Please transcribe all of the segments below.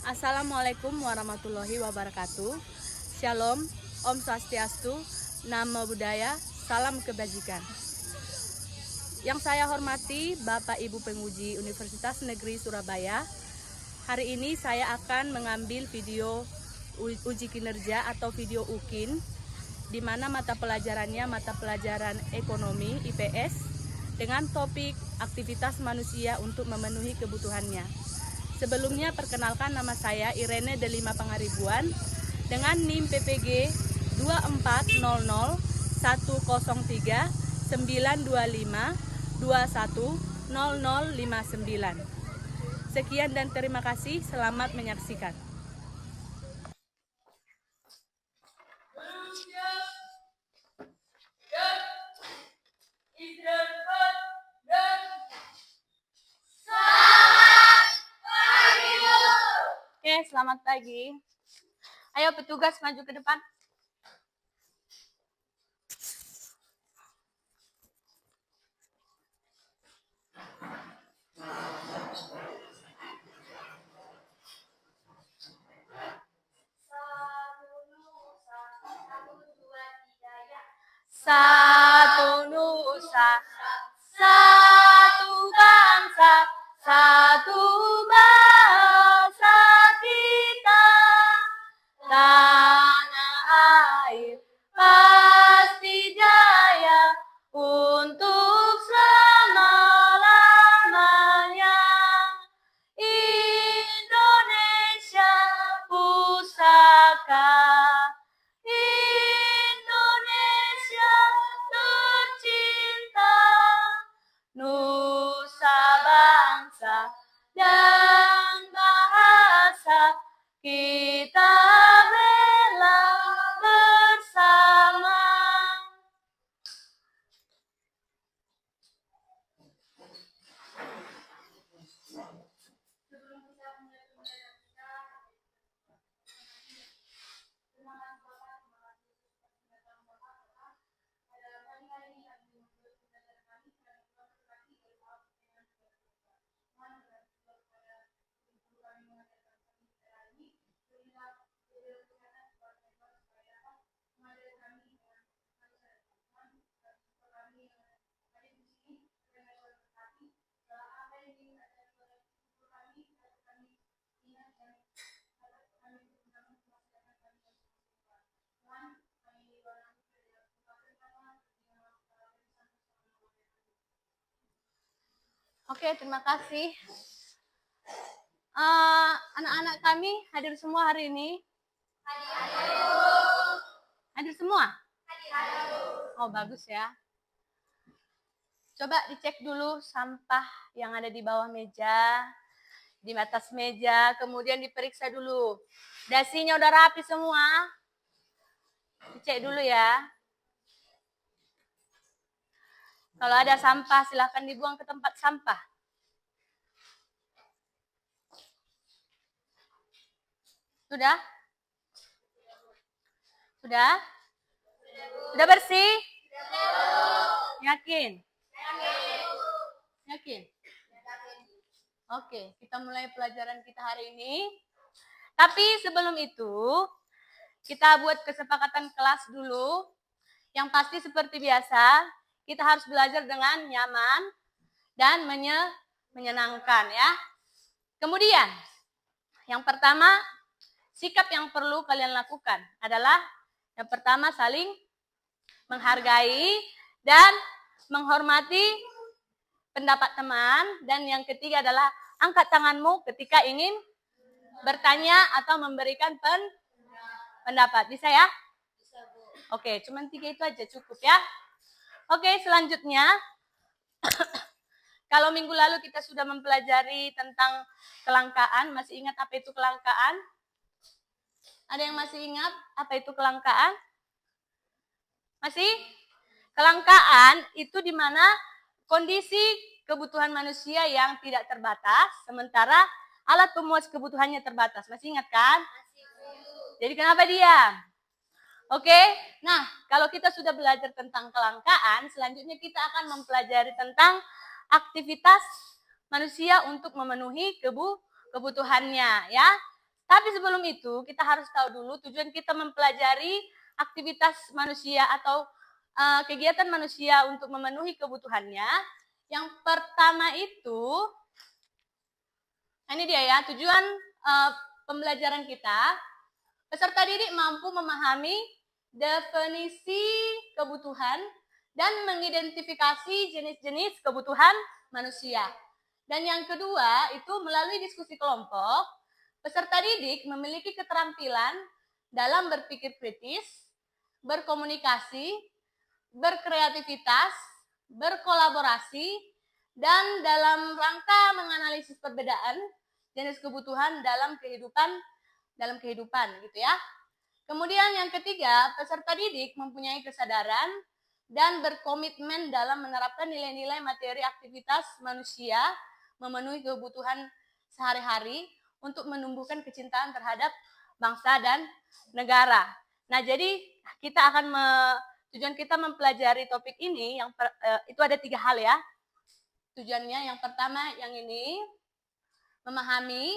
Assalamualaikum warahmatullahi wabarakatuh. Shalom, Om Swastiastu, Namo Buddhaya, Salam Kebajikan. Yang saya hormati Bapak Ibu Penguji Universitas Negeri Surabaya. Hari ini saya akan mengambil video uji kinerja atau video UKIN, di mana mata pelajarannya mata pelajaran ekonomi IPS dengan topik aktivitas manusia untuk memenuhi kebutuhannya. Sebelumnya perkenalkan, nama saya Irene Delima Pangaribuan dengan NIM PPG 240010925210059. Sekian dan terima kasih, selamat menyaksikan. Oke, selamat pagi. Ayo petugas maju ke depan. Satu nusa, satu bangsa, satu bahasa kita. Tanah air pasti jaya untuk selama-lamanya. Indonesia pusaka, Indonesia tercinta, nusa bangsa dan bahasa kita bela bersama. Oke, terima kasih. Anak-anak kami hadir semua hari ini? Hadir semua? Oh, bagus ya. Coba dicek dulu sampah yang ada di bawah meja, di atas meja, kemudian diperiksa dulu. Dasinya udah rapi semua? Dicek dulu ya. Kalau ada sampah, silahkan dibuang ke tempat sampah. Sudah? Sudah? Sudah bersih? Yakin? Yakin? Oke, kita mulai pelajaran kita hari ini. Tapi sebelum itu, kita buat kesepakatan kelas dulu. Yang pasti seperti biasa, kita harus belajar dengan nyaman dan menyenangkan ya. Kemudian, yang pertama, sikap yang perlu kalian lakukan adalah yang pertama saling menghargai dan menghormati pendapat teman, dan yang ketiga adalah angkat tanganmu ketika ingin bertanya atau memberikan pendapat. Bisa ya? Oke, cuma 3 itu aja cukup ya. Oke, selanjutnya kalau minggu lalu kita sudah mempelajari tentang kelangkaan, masih ingat apa itu kelangkaan? Ada yang masih ingat apa itu kelangkaan? Masih? Kelangkaan itu di mana kondisi kebutuhan manusia yang tidak terbatas, sementara alat pemuas kebutuhannya terbatas. Masih ingat kan? Jadi kenapa dia? Oke, nah kalau kita sudah belajar tentang kelangkaan, selanjutnya kita akan mempelajari tentang aktivitas manusia untuk memenuhi kebutuhannya ya. Tapi sebelum itu, kita harus tahu dulu tujuan kita mempelajari aktivitas manusia atau kegiatan manusia untuk memenuhi kebutuhannya. Yang pertama itu, ini dia ya, tujuan pembelajaran kita. Peserta didik mampu memahami definisi kebutuhan dan mengidentifikasi jenis-jenis kebutuhan manusia. Dan yang kedua, itu melalui diskusi kelompok, peserta didik memiliki keterampilan dalam berpikir kritis, berkomunikasi, berkreativitas, berkolaborasi, dan dalam rangka menganalisis perbedaan jenis kebutuhan dalam kehidupan gitu ya. Kemudian yang ketiga, peserta didik mempunyai kesadaran dan berkomitmen dalam menerapkan nilai-nilai materi aktivitas manusia memenuhi kebutuhan sehari-hari untuk menumbuhkan kecintaan terhadap bangsa dan negara. Nah, jadi kita akan tujuan kita mempelajari topik ini itu ada 3 hal ya. Tujuannya yang pertama yang ini memahami,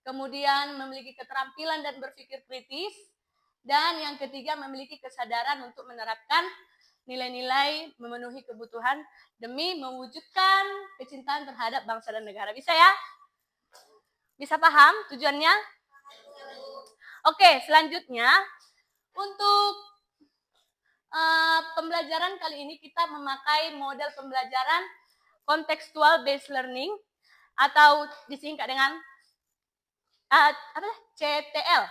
kemudian memiliki keterampilan dan berpikir kritis, dan yang ketiga memiliki kesadaran untuk menerapkan nilai-nilai memenuhi kebutuhan demi mewujudkan kecintaan terhadap bangsa dan negara. Bisa ya? Bisa paham tujuannya? Oke, selanjutnya untuk pembelajaran kali ini kita memakai model pembelajaran contextual based learning atau disingkat dengan CTL,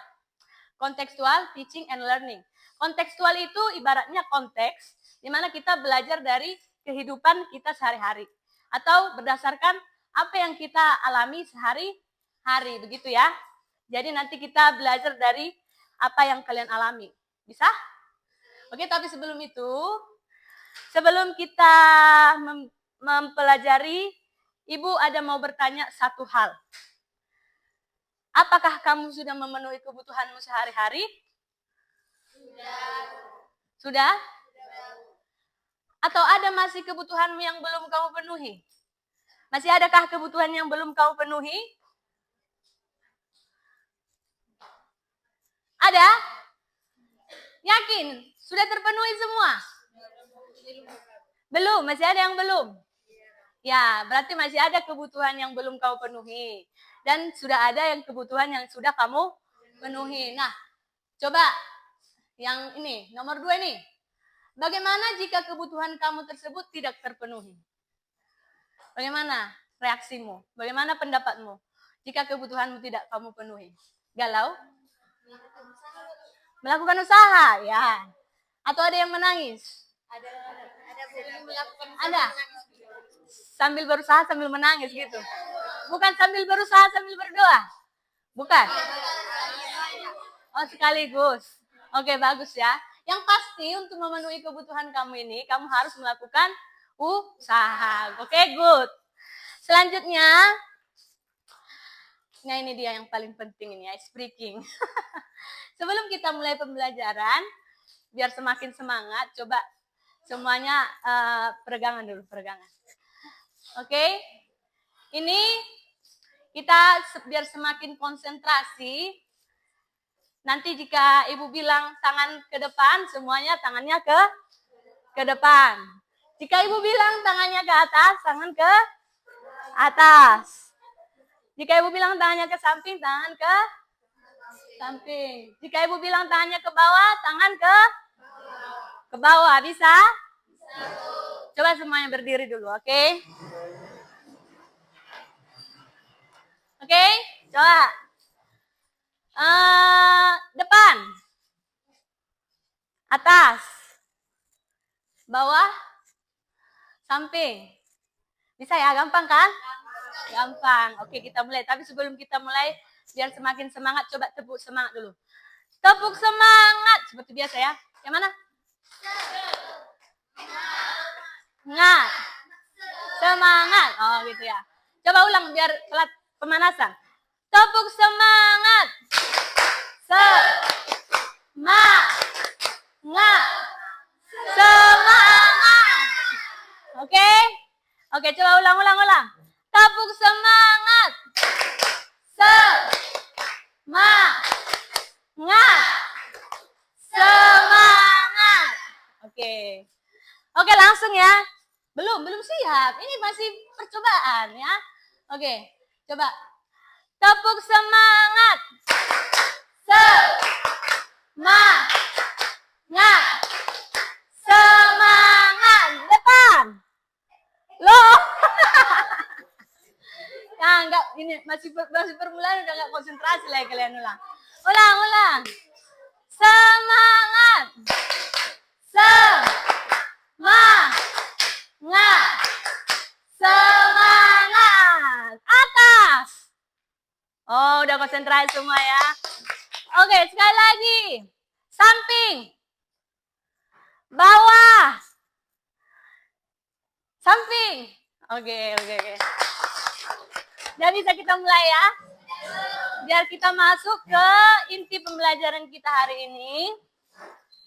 Contextual Teaching and Learning. Kontekstual itu ibaratnya konteks di mana kita belajar dari kehidupan kita sehari-hari atau berdasarkan apa yang kita alami sehari-hari, begitu ya. Jadi nanti kita belajar dari apa yang kalian alami. Bisa? Oke, tapi sebelum itu, sebelum kita mempelajari, Ibu ada mau bertanya satu hal. Apakah kamu sudah memenuhi kebutuhanmu sehari-hari? Sudah? Atau ada masih kebutuhanmu yang belum kamu penuhi? Masih adakah kebutuhan yang belum kamu penuhi? Ada? Yakin? Sudah terpenuhi semua? Belum, masih ada yang belum? Ya, berarti masih ada kebutuhan yang belum kamu penuhi. Dan sudah ada yang kebutuhan yang sudah kamu penuhi. Nah, coba yang ini, nomor 2 ini. Bagaimana jika kebutuhan kamu tersebut tidak terpenuhi? Bagaimana reaksimu? Bagaimana pendapatmu jika kebutuhanmu tidak kamu penuhi? Galau? Melakukan usaha, ya. Atau ada yang menangis? Ada. Sambil berusaha sambil menangis gitu. Bukan sambil berusaha sambil berdoa. Bukan. Oh, sekaligus. Oke, bagus ya. Yang pasti untuk memenuhi kebutuhan kamu ini, kamu harus melakukan usaha. Oke, good. Selanjutnya, nah ini dia yang paling penting ini, ice breaking. Sebelum kita mulai pembelajaran, biar semakin semangat, coba semuanya peregangan dulu, peregangan. Oke, ini kita biar semakin konsentrasi. Nanti jika Ibu bilang tangan ke depan, semuanya tangannya ke depan. Jika Ibu bilang tangannya ke atas, tangan ke atas. Jika Ibu bilang tangannya ke samping, tangan ke samping. Jika Ibu bilang tangannya ke bawah, tangan ke bawah. Bisa? Coba semuanya berdiri dulu, oke? Oke, coba. Depan. Atas. Bawah. Samping. Bisa ya, gampang kan? Gampang. Oke, kita mulai. Tapi sebelum kita mulai, biar semakin semangat, coba tepuk semangat dulu. Tepuk semangat. Seperti biasa ya. Yang mana? Semangat. Semangat. Oh, gitu ya. Coba ulang biar telat pemanasan. Tepuk semangat. Semangat. Semangat. Oke? Oke, coba ulang. Tepuk semangat. Semangat. langsung ya. Belum siap. Ini masih percobaan ya. Oke, coba. Tepuk semangat. Semangat. Semangat. Depan. Loh. Nah, enggak, ini masih permulaan udah enggak konsentrasi lagi kalian ulang. Ulang. Semangat. Semangat. Atas. Oh, udah konsentrasi semua ya. Oke, sekali lagi. Samping. Bawah. Samping. Oke. Udah bisa kita mulai ya. Biar kita masuk ke inti pembelajaran kita hari ini.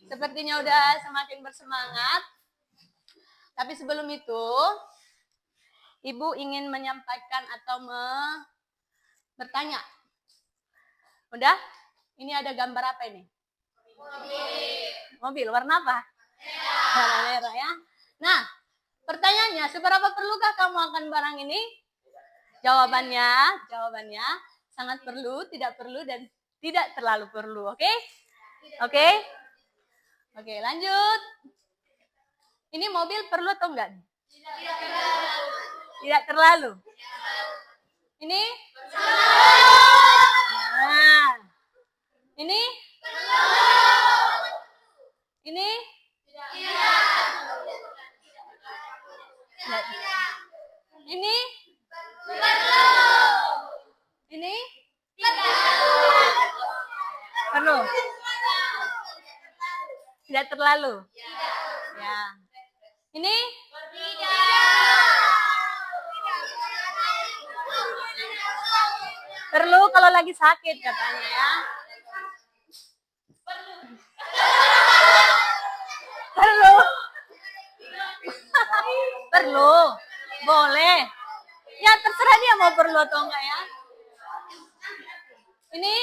Sepertinya udah semakin bersemangat. Tapi sebelum itu, Ibu ingin menyampaikan atau bertanya. Udah? Ini ada gambar apa ini? Mobil. Warna apa? Warna merah ya. Nah, pertanyaannya, seberapa perlukah kamu akan barang ini? Jawabannya sangat perlu, tidak perlu, dan tidak terlalu perlu. Oke? Oke, lanjut. Ini mobil perlu atau enggak? Tidak terlalu. Ini? Nah. Ini? Ini? Ini? Ini? Perlu. Tidak terlalu. Ya. Ini? Perlu kalau lagi sakit katanya ya. Perlu. Boleh. Ya terserah dia mau perlu atau enggak ya. Ini?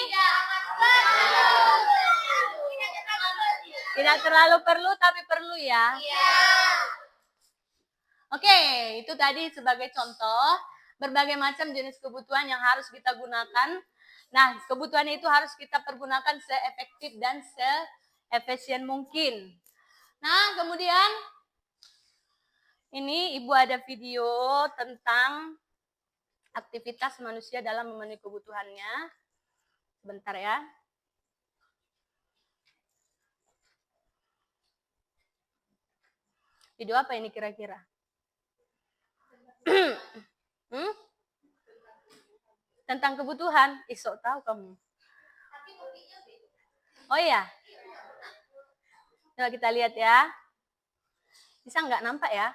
Tidak terlalu perlu tapi perlu ya. Oke, itu tadi sebagai contoh berbagai macam jenis kebutuhan yang harus kita gunakan. Nah, kebutuhan itu harus kita pergunakan seefektif dan seefisien mungkin. Nah, kemudian ini Ibu ada video tentang aktivitas manusia dalam memenuhi kebutuhannya. Sebentar ya. Video apa ini kira-kira? Tentang kebutuhan? Sok tahu kamu. Oh iya. Coba kita lihat ya. Bisa nggak nampak ya?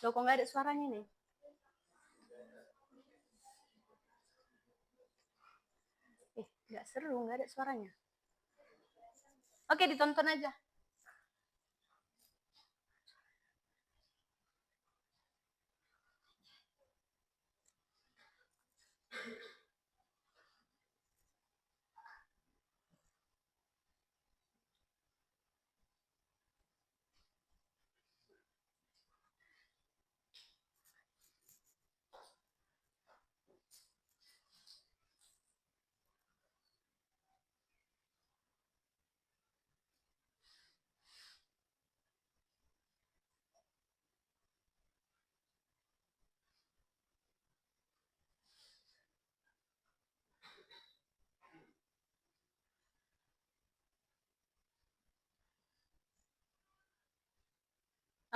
Loh, kok nggak ada suaranya nih? Nggak seru, nggak ada suaranya. Oke, ditonton aja.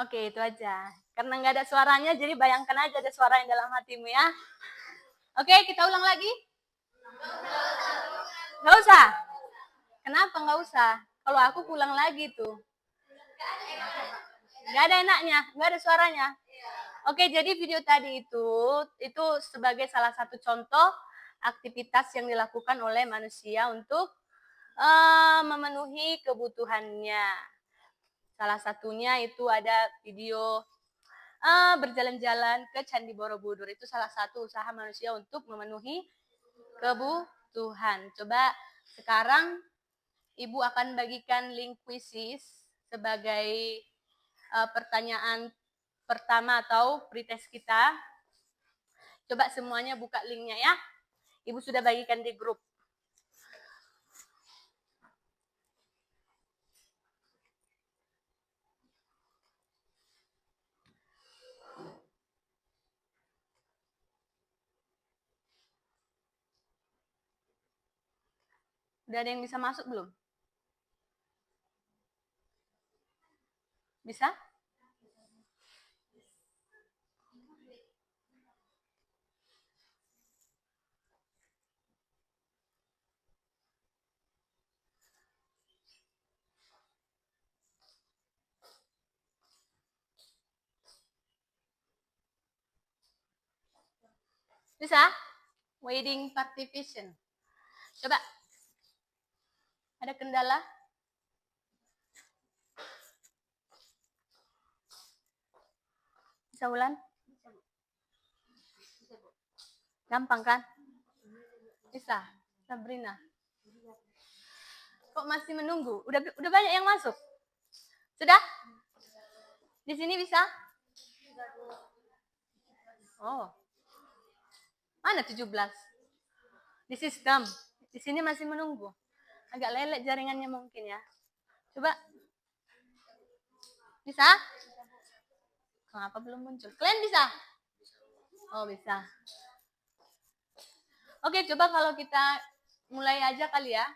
Oke, itu aja. Karena nggak ada suaranya, jadi bayangkan aja ada suara yang dalam hatimu ya. Oke, kita ulang lagi. Nggak usah. Kenapa nggak usah? Kalau aku ulang lagi tuh. Nggak ada enaknya, nggak ada suaranya. Oke, jadi video tadi itu sebagai salah satu contoh aktivitas yang dilakukan oleh manusia untuk memenuhi kebutuhannya. Salah satunya itu ada video berjalan-jalan ke Candi Borobudur. Itu salah satu usaha manusia untuk memenuhi kebutuhan. Coba sekarang Ibu akan bagikan link kuisis sebagai pertanyaan pertama atau pretest kita. Coba semuanya buka linknya ya. Ibu sudah bagikan di grup. Udah ada yang bisa masuk belum? Bisa? Bisa? Wedding participation. Coba. Ada kendala? Bisa ulan? Gampang kan? Bisa. Sabrina. Kok masih menunggu? Udah banyak yang masuk? Sudah? Di sini bisa? Oh. Mana 17? Di sistem. Di sini masih menunggu. Agak lelek jaringannya mungkin ya. Coba. Bisa? Kenapa belum muncul? Kalian bisa? Oh, bisa. Oke, coba kalau kita mulai aja kali ya.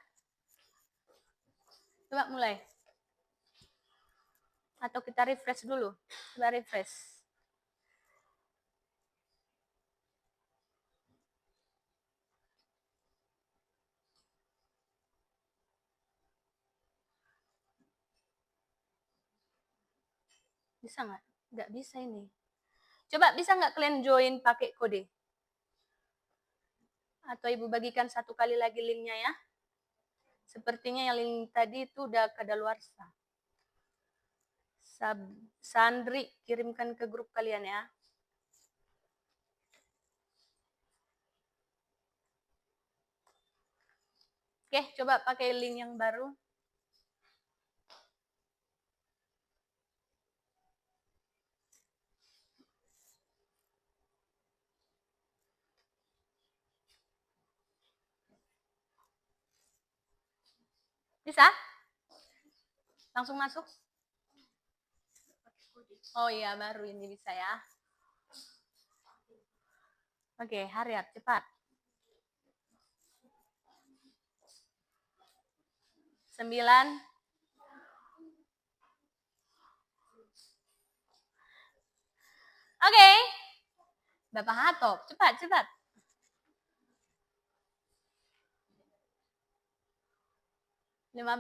Coba mulai. Atau kita refresh dulu. Coba refresh. Bisa nggak? Nggak bisa ini. Coba bisa nggak kalian join pakai kode? Atau ibu bagikan satu kali lagi linknya ya. Sepertinya yang link tadi itu udah kadaluarsa. Sandri kirimkan ke grup kalian ya. Oke, coba pakai link yang baru. Bisa? Langsung masuk? Oh iya, baru ini bisa ya. Oke, Haryat, cepat. 9. Oke. Bapak Hatop, cepat. 15.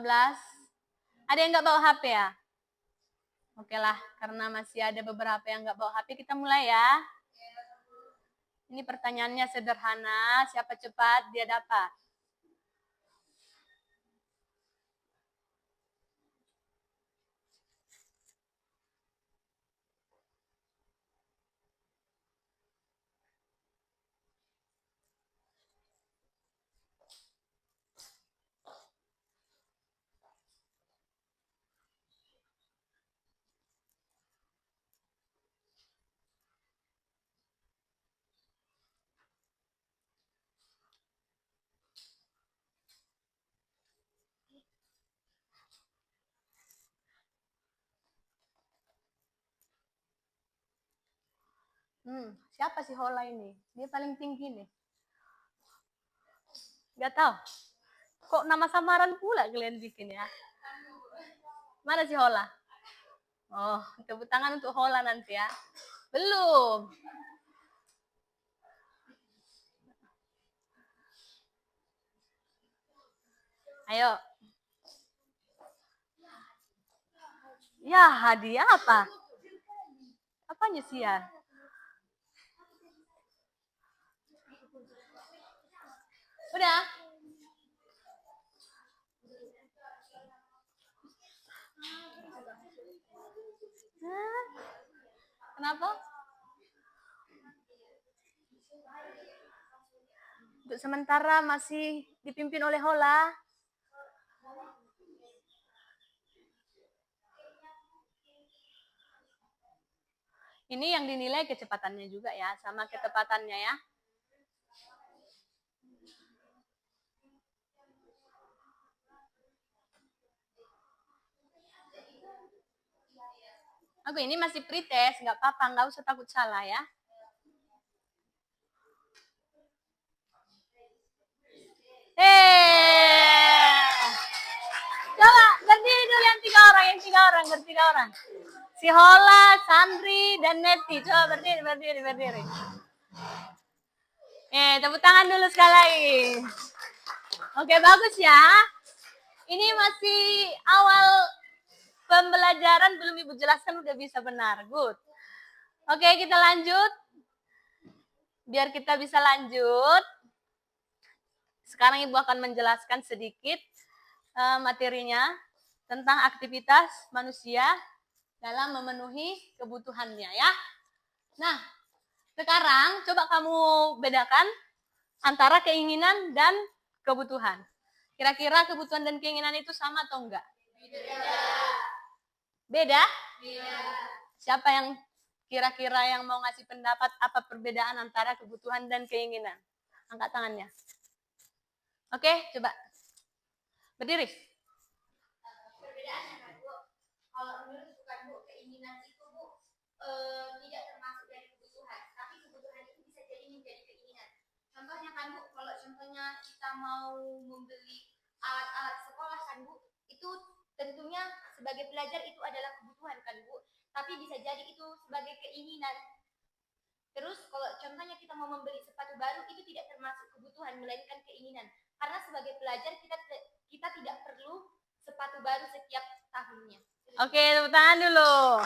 Ada yang nggak bawa HP ya? Oke lah, karena masih ada beberapa yang nggak bawa HP, kita mulai ya. Ini pertanyaannya sederhana, siapa cepat dia dapat. Siapa sih Hola ini? Dia paling tinggi nih. Gak tahu. Kok nama samaran pula kalian bikin ya? Mana sih Hola? Oh, tepuk tangan untuk Hola nanti ya. Belum. Ayo. Ya, hadiah apa? Apanya sih ya? Udah? Kenapa? Untuk sementara masih dipimpin oleh Hola. Ini yang dinilai kecepatannya juga ya, sama ketepatannya ya. Oke, ini masih pretest, nggak apa-apa, nggak usah takut salah ya. Coba berdiri dulu yang tiga orang, bertiga orang. Si Hola, Sandri, dan Neti. Coba berdiri. Tepuk tangan dulu sekali lagi. Oke, bagus ya. Ini masih awal pembelajaran, belum Ibu jelaskan udah bisa benar. Good. Oke, kita lanjut. Biar kita bisa lanjut. Sekarang Ibu akan menjelaskan sedikit materinya tentang aktivitas manusia dalam memenuhi kebutuhannya ya. Nah, sekarang coba kamu bedakan antara keinginan dan kebutuhan. Kira-kira kebutuhan dan keinginan itu sama atau enggak? Beda? Siapa yang kira-kira yang mau ngasih pendapat apa perbedaan antara kebutuhan dan keinginan? Angkat tangannya. Oke, coba. Berdiri. Perbedaannya kan, Bu. Kalau menurut bukan Bu, keinginan itu Bu tidak termasuk dari kebutuhan, tapi kebutuhan itu bisa jadi menjadi keinginan. Contohnya kan Bu, kalau contohnya kita mau membeli alat-alat sekolah kan Bu, itu tentunya sebagai pelajar itu adalah kebutuhan kan Bu, tapi bisa jadi itu sebagai keinginan. Terus kalau contohnya kita mau membeli sepatu baru, itu tidak termasuk kebutuhan, melainkan keinginan. Karena sebagai pelajar kita tidak perlu sepatu baru setiap tahunnya. Oke, tepuk tangan dulu.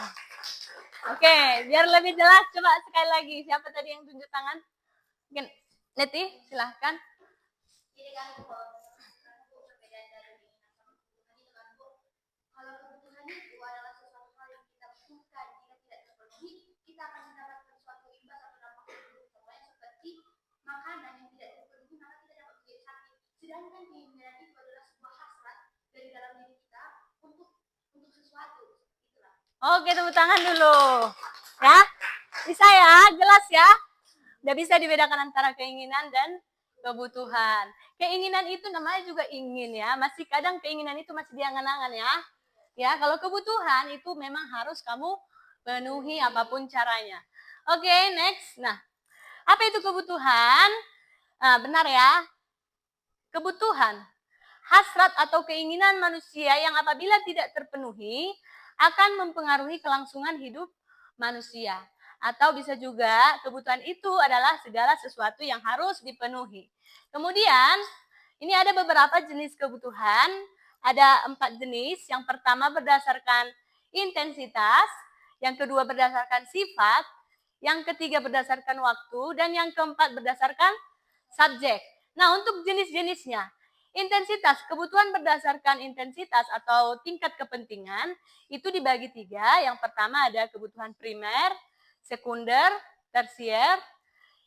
Oke, biar lebih jelas coba sekali lagi. Siapa tadi yang tunjuk tangan? Mungkin Neti, silahkan. Jadi kan perbedaan dari kebutuhan itu kan Bu. Kalau kebutuhan itu adalah sesuatu hal yang kita butuhkan, jika tidak terpenuhi, kita akan mendapatkan suatu imbas atau dampak buruk. Contohnya seperti makanan yang tidak terpenuhi, maka kita dapat menjadi sakit. Sedangkan keinginan itu adalah sebuah hasrat dari dalam diri kita untuk sesuatu. Itulah. Oke, tepuk tangan dulu. Ya, bisa ya, jelas ya. Udah bisa dibedakan antara keinginan dan kebutuhan. Keinginan itu namanya juga ingin ya. Masih kadang keinginan itu masih diangan-angan ya. Ya, kalau kebutuhan itu memang harus kamu penuhi apapun caranya. Oke, next. Nah, apa itu kebutuhan? Nah, benar ya. Kebutuhan, hasrat atau keinginan manusia yang apabila tidak terpenuhi akan mempengaruhi kelangsungan hidup manusia. Atau bisa juga kebutuhan itu adalah segala sesuatu yang harus dipenuhi. Kemudian, ini ada beberapa jenis kebutuhan. Ada 4 jenis. Yang pertama berdasarkan intensitas, yang kedua berdasarkan sifat, yang ketiga berdasarkan waktu, dan yang keempat berdasarkan subjek. Nah, untuk jenis-jenisnya, intensitas, kebutuhan berdasarkan intensitas atau tingkat kepentingan, itu dibagi 3. Yang pertama ada kebutuhan primer, sekunder, tersier.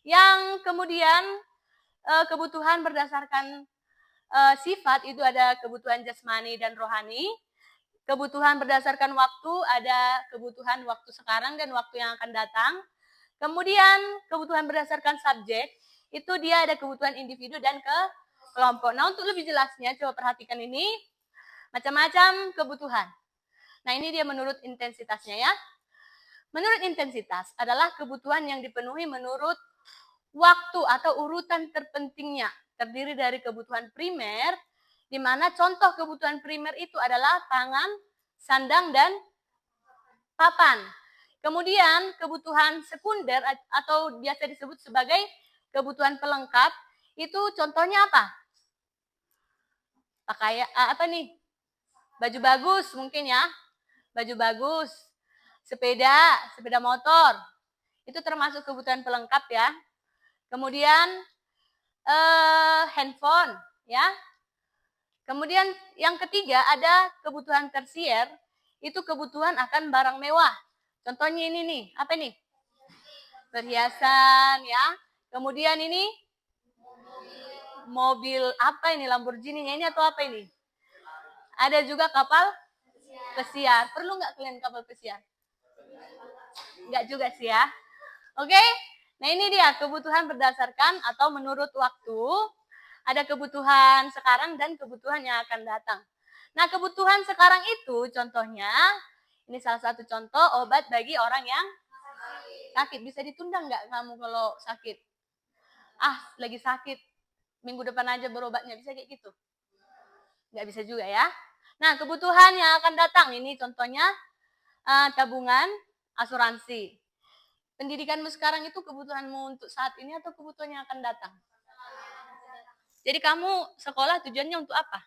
Yang kemudian kebutuhan berdasarkan sifat itu ada kebutuhan jasmani dan rohani. Kebutuhan berdasarkan waktu ada kebutuhan waktu sekarang dan waktu yang akan datang. Kemudian kebutuhan berdasarkan subjek itu dia ada kebutuhan individu dan kelompok. Nah, untuk lebih jelasnya coba perhatikan ini macam-macam kebutuhan. Nah, ini dia menurut intensitasnya ya. Menurut intensitas adalah kebutuhan yang dipenuhi menurut waktu atau urutan terpentingnya. Terdiri dari kebutuhan primer, di mana contoh kebutuhan primer itu adalah pangan, sandang, dan papan. Kemudian kebutuhan sekunder atau biasa disebut sebagai kebutuhan pelengkap, itu contohnya apa? Pakaian apa nih? Baju bagus mungkin ya. Baju bagus. Sepeda motor. Itu termasuk kebutuhan pelengkap ya. Kemudian handphone ya. Kemudian yang ketiga ada kebutuhan tersier, itu kebutuhan akan barang mewah. Contohnya ini nih, apa nih? Perhiasan ya. Kemudian ini mobil apa ini, Lamborghini-nya ini atau apa ini? Ada juga kapal pesiar. Perlu nggak kalian kapal pesiar? Enggak juga sih ya. Oke, nah ini dia kebutuhan berdasarkan atau menurut waktu. Ada kebutuhan sekarang dan kebutuhan yang akan datang. Nah, kebutuhan sekarang itu contohnya, ini salah satu contoh obat bagi orang yang sakit. Bisa ditunda nggak kamu kalau sakit? Lagi sakit, minggu depan aja berobatnya, bisa kayak gitu? Nggak bisa juga ya. Nah, kebutuhan yang akan datang, ini contohnya tabungan asuransi. Pendidikanmu sekarang itu kebutuhanmu untuk saat ini atau kebutuhan yang akan datang? Jadi kamu sekolah tujuannya untuk apa?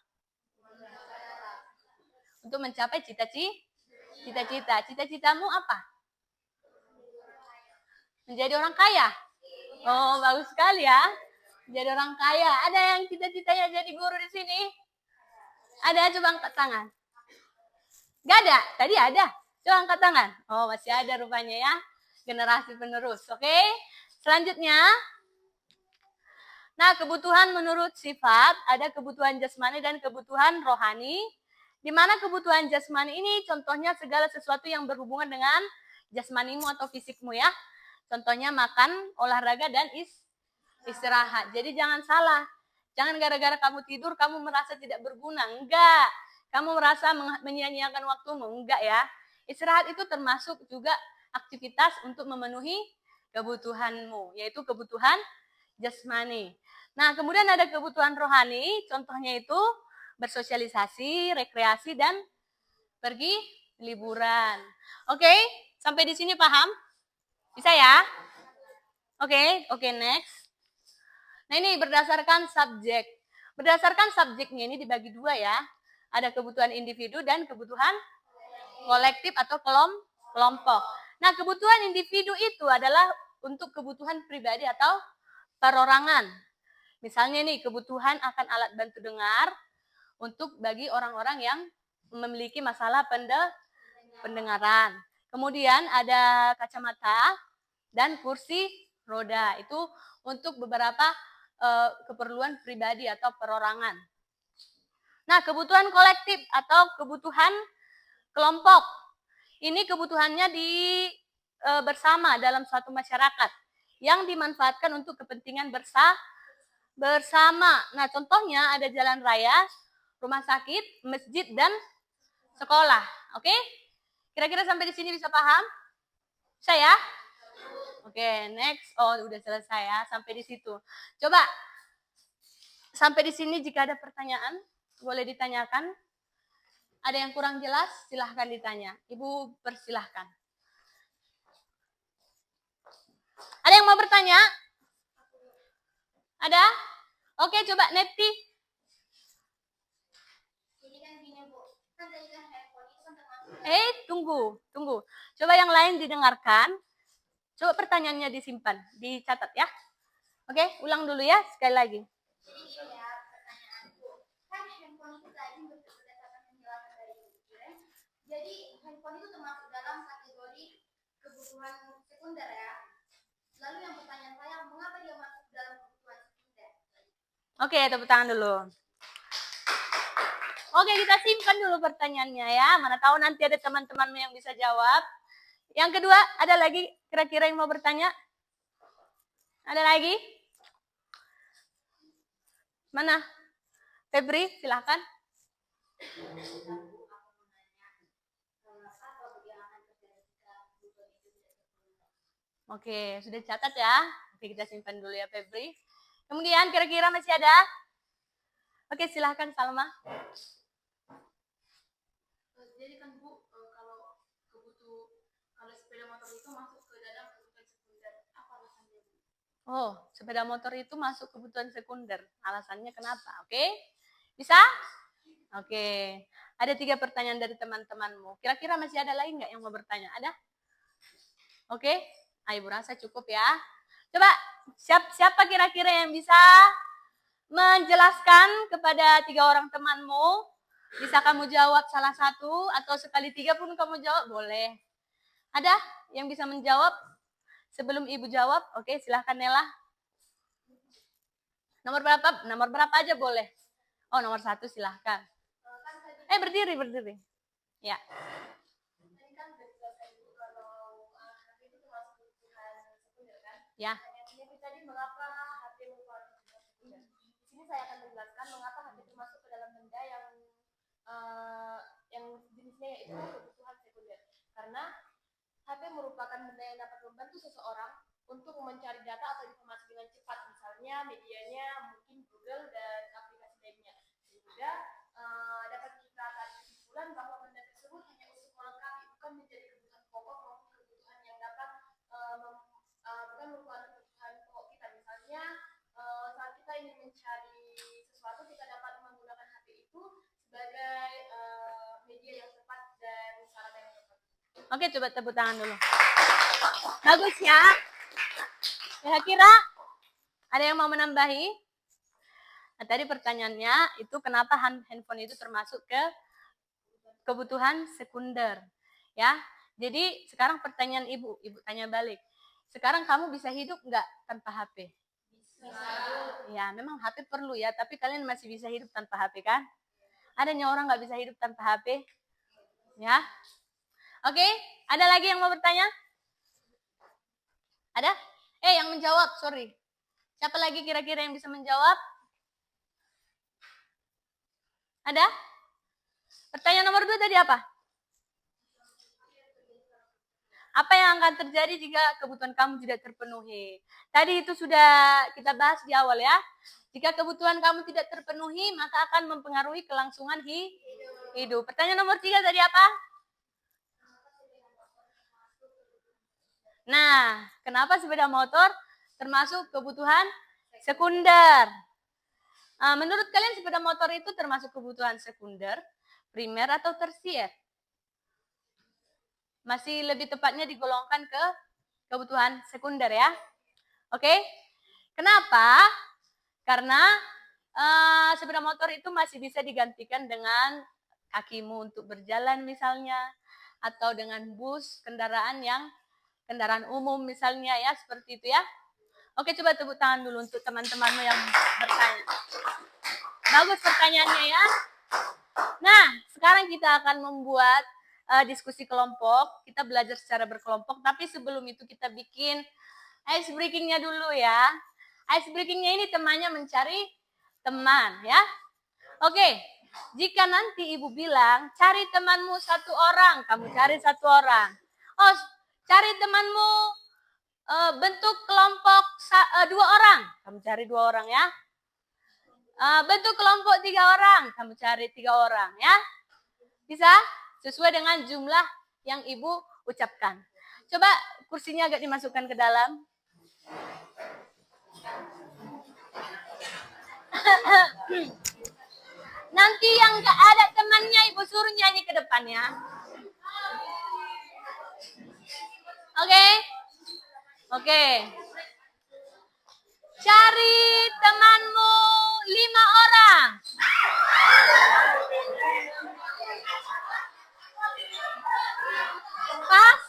Untuk mencapai cita-cita. Cita-citamu apa? Menjadi orang kaya. Oh, bagus sekali ya. Jadi orang kaya. Ada yang cita-citanya jadi guru di sini? Ada, coba angkat tangan. Gak ada? Tadi ada. Coba angkat tangan. Oh, masih ada rupanya ya. Generasi penerus. Oke. Selanjutnya. Nah, kebutuhan menurut sifat. Ada kebutuhan jasmani dan kebutuhan rohani. Di mana kebutuhan jasmani ini contohnya segala sesuatu yang berhubungan dengan jasmanimu atau fisikmu ya. Contohnya makan, olahraga, dan istirahat. Jadi jangan salah. Jangan gara-gara kamu tidur, kamu merasa tidak berguna. Enggak. Kamu merasa menyia-nyiakan waktumu. Enggak ya. Istirahat itu termasuk juga aktivitas untuk memenuhi kebutuhanmu. Yaitu kebutuhan jasmani. Nah, kemudian ada kebutuhan rohani. Contohnya itu bersosialisasi, rekreasi, dan pergi liburan. Oke, sampai di sini paham? Bisa ya? Oke, next. Nah, ini berdasarkan subjek. Berdasarkan subjeknya ini dibagi dua ya. Ada kebutuhan individu dan kebutuhan kolektif atau kelompok. Nah, kebutuhan individu itu adalah untuk kebutuhan pribadi atau perorangan. Misalnya nih, kebutuhan akan alat bantu dengar untuk bagi orang-orang yang memiliki masalah pendengaran. Kemudian ada kacamata dan kursi roda. Itu untuk beberapa keperluan pribadi atau perorangan. Nah, kebutuhan kolektif atau kebutuhan kelompok. Ini kebutuhannya bersama dalam suatu masyarakat yang dimanfaatkan untuk kepentingan bersama. Nah, contohnya ada jalan raya, rumah sakit, masjid, dan sekolah. Oke? Kira-kira sampai di sini bisa paham? Saya? Oke, next. Oh, udah selesai ya. Sampai di situ. Coba, sampai di sini jika ada pertanyaan, boleh ditanyakan. Ada yang kurang jelas? Silahkan ditanya. Ibu persilahkan. Ada yang mau bertanya? Ada? Oke, coba Neti. Jadi kan gini Bu, kan tadi kan handphone itu kan termasuk Tunggu. Coba yang lain didengarkan. Coba pertanyaannya disimpan, dicatat ya. Oke, ulang dulu ya, sekali lagi. Jadi gini ya, pertanyaanku. Kan handphone itu tadi berdasarkan penjelasan dari Ibu. Jadi handphone itu termasuk dalam kategori kebutuhan sekunder ya. Lalu yang pertanyaan saya, mengapa dia masuk dalam kebutuhan sekunder? Oke, tepuk tangan dulu. Oke, kita simpan dulu pertanyaannya ya. Mana tahu nanti ada teman-temanmu yang bisa jawab. Yang kedua, ada lagi kira-kira yang mau bertanya? Ada lagi? Mana? Febri, silahkan. Oke, sudah catat ya. Oke, kita simpan dulu ya Febri. Kemudian kira-kira masih ada? Oke, silahkan Salma. Jadi kan Bu, kalau sepeda motor itu masuk ke dalam kebutuhan sekunder, apa alasannya Bu? Oh, sepeda motor itu masuk kebutuhan sekunder. Alasannya kenapa? Oke? Bisa? Oke. Ada 3 pertanyaan dari teman-temanmu. Kira-kira masih ada lagi nggak yang mau bertanya? Ada? Oke? Ibu rasa cukup ya. Coba, siapa kira-kira yang bisa menjelaskan kepada 3 orang temanmu? Bisa kamu jawab salah satu atau sekali 3 pun kamu jawab boleh. Ada yang bisa menjawab sebelum Ibu jawab? Oke, silahkan Nela. Nomor berapa? Nomor berapa aja boleh. Oh, nomor 1 silahkan. Berdiri. Ya. Ya. Pertanyaannya tadi mengapa HP merupakan kebutuhan sekunder? Di sini saya akan menjelaskan mengapa HP termasuk ke dalam benda yang jenisnya yaitu kebutuhan sekunder. Karena HP merupakan benda yang dapat membantu seseorang untuk mencari data atau informasi dengan cepat, misalnya medianya mungkin Google dan aplikasi lainnya, sehingga dapat kita tarik kesimpulan bahwa benda tersebut hanya untuk melengkapi, bukan menjadi kebutuhan pokok maupun kebutuhan yang dapat bukan merupakan kebutuhan pokok kita. Misalnya saat kita ingin mencari sesuatu, kita dapat menggunakan HP itu sebagai media yang tepat dan sarana yang tepat. Oke, coba tepuk tangan dulu. Bagus ya. Kira-kira ada yang mau menambahi? Nah, tadi pertanyaannya itu kenapa handphone itu termasuk ke kebutuhan sekunder, ya. Jadi sekarang pertanyaan ibu tanya balik. Sekarang kamu bisa hidup nggak tanpa HP? Bisa. Ya, memang HP perlu ya, tapi kalian masih bisa hidup tanpa HP kan? Adanya orang nggak bisa hidup tanpa HP? Ya. Oke, ada lagi yang mau bertanya? Ada? Yang menjawab, sorry. Siapa lagi kira-kira yang bisa menjawab? Ada? Pertanyaan nomor 2 tadi apa? Apa yang akan terjadi jika kebutuhan kamu tidak terpenuhi? Tadi itu sudah kita bahas di awal ya. Jika kebutuhan kamu tidak terpenuhi, maka akan mempengaruhi kelangsungan hidup. Pertanyaan nomor 3 tadi apa? Nah, kenapa sepeda motor termasuk kebutuhan sekunder? Menurut kalian sepeda motor itu termasuk kebutuhan sekunder, primer, atau tersier? Masih lebih tepatnya digolongkan ke kebutuhan sekunder ya. Oke? Kenapa? Karena sepeda motor itu masih bisa digantikan dengan kakimu untuk berjalan misalnya, atau dengan bus, kendaraan umum misalnya ya, seperti itu ya. Oke, coba tepuk tangan dulu untuk teman-temanmu yang bertanya. Bagus pertanyaannya ya. Nah, sekarang kita akan membuat diskusi kelompok. Kita belajar secara berkelompok, tapi sebelum itu kita bikin ice breaking-nya dulu ya. Ice breaking-nya ini temannya mencari teman ya. Oke, jika nanti ibu bilang cari temanmu 1 orang, kamu cari 1 orang. Oh, cari temanmu bentuk kelompok 2 orang, kamu cari 2 orang ya. Bentuk kelompok 3 orang, kamu cari 3 orang ya. Bisa? Sesuai dengan jumlah yang ibu ucapkan. Coba kursinya agak dimasukkan ke dalam. Nanti yang gak ada temannya ibu suruh nyanyi ke depannya. Oke? Oke. Cari temanmu 5 orang. Pas?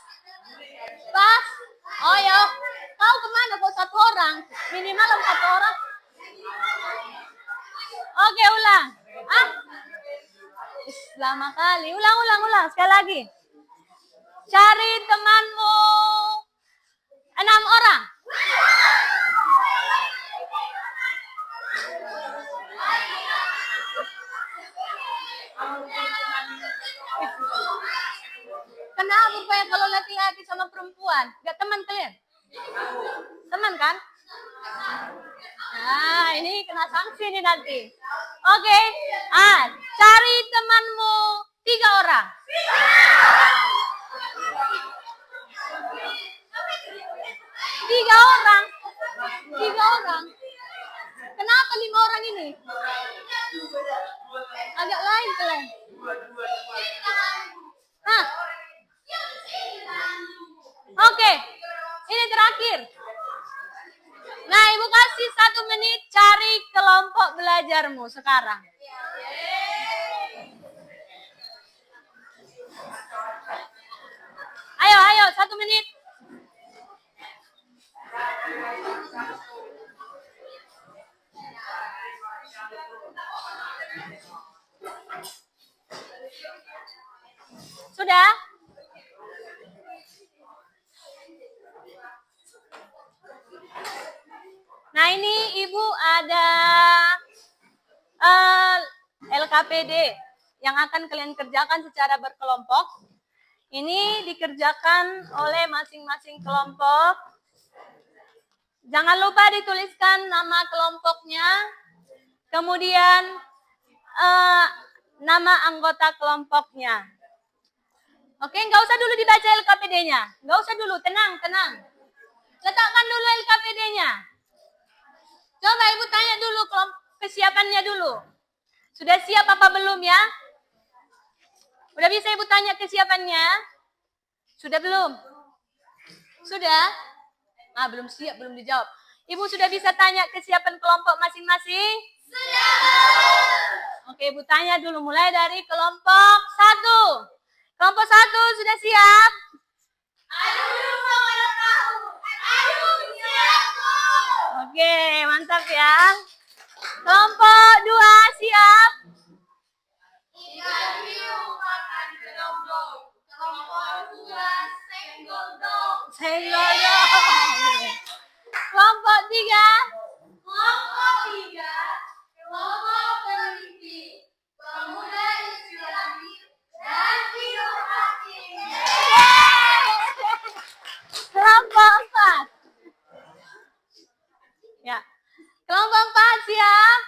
Pas? Oh ya. Kau kemana kok 1 orang? Minimal 4 orang. Oke, ulang. Lama kali. Ulang. Sekali lagi. Cari temanmu 6 orang. Kenapa rupanya kalau laki-laki sama perempuan? Gak teman kalian? Teman kan? Nah, ini kena sanksi nih nanti. Oke. Cari temanmu 3 orang. 3 orang. 3 orang. Kenapa 5 orang ini? Agak lain kalian. Oke. Ini terakhir. Nah, ibu kasih 1 menit cari kelompok belajarmu sekarang. Ayo, 1 menit. Sudah? Nah ini Ibu ada LKPD yang akan kalian kerjakan secara berkelompok. Ini dikerjakan oleh masing-masing kelompok. Jangan lupa dituliskan nama kelompoknya, kemudian nama anggota kelompoknya. Oke, nggak usah dulu dibaca LKPD-nya. Nggak usah dulu, tenang, tenang. Letakkan dulu LKPD-nya. Coba Ibu tanya dulu kesiapannya dulu. Sudah siap apa belum ya? Udah bisa Ibu tanya kesiapannya? Sudah belum? Sudah? Ah, belum siap, belum dijawab. Ibu sudah bisa tanya kesiapan kelompok masing-masing? Sudah. Oke, Ibu tanya dulu mulai dari kelompok 1. Kelompok 1 sudah siap? Oke, mantap ya. Kelompok 2 siap? Senggol dong. Kelompok 3? Kelompok peneliti, pemuda inspiratif, dan inovatif. Kelompok 4? Ya. Kelompok 4 siap?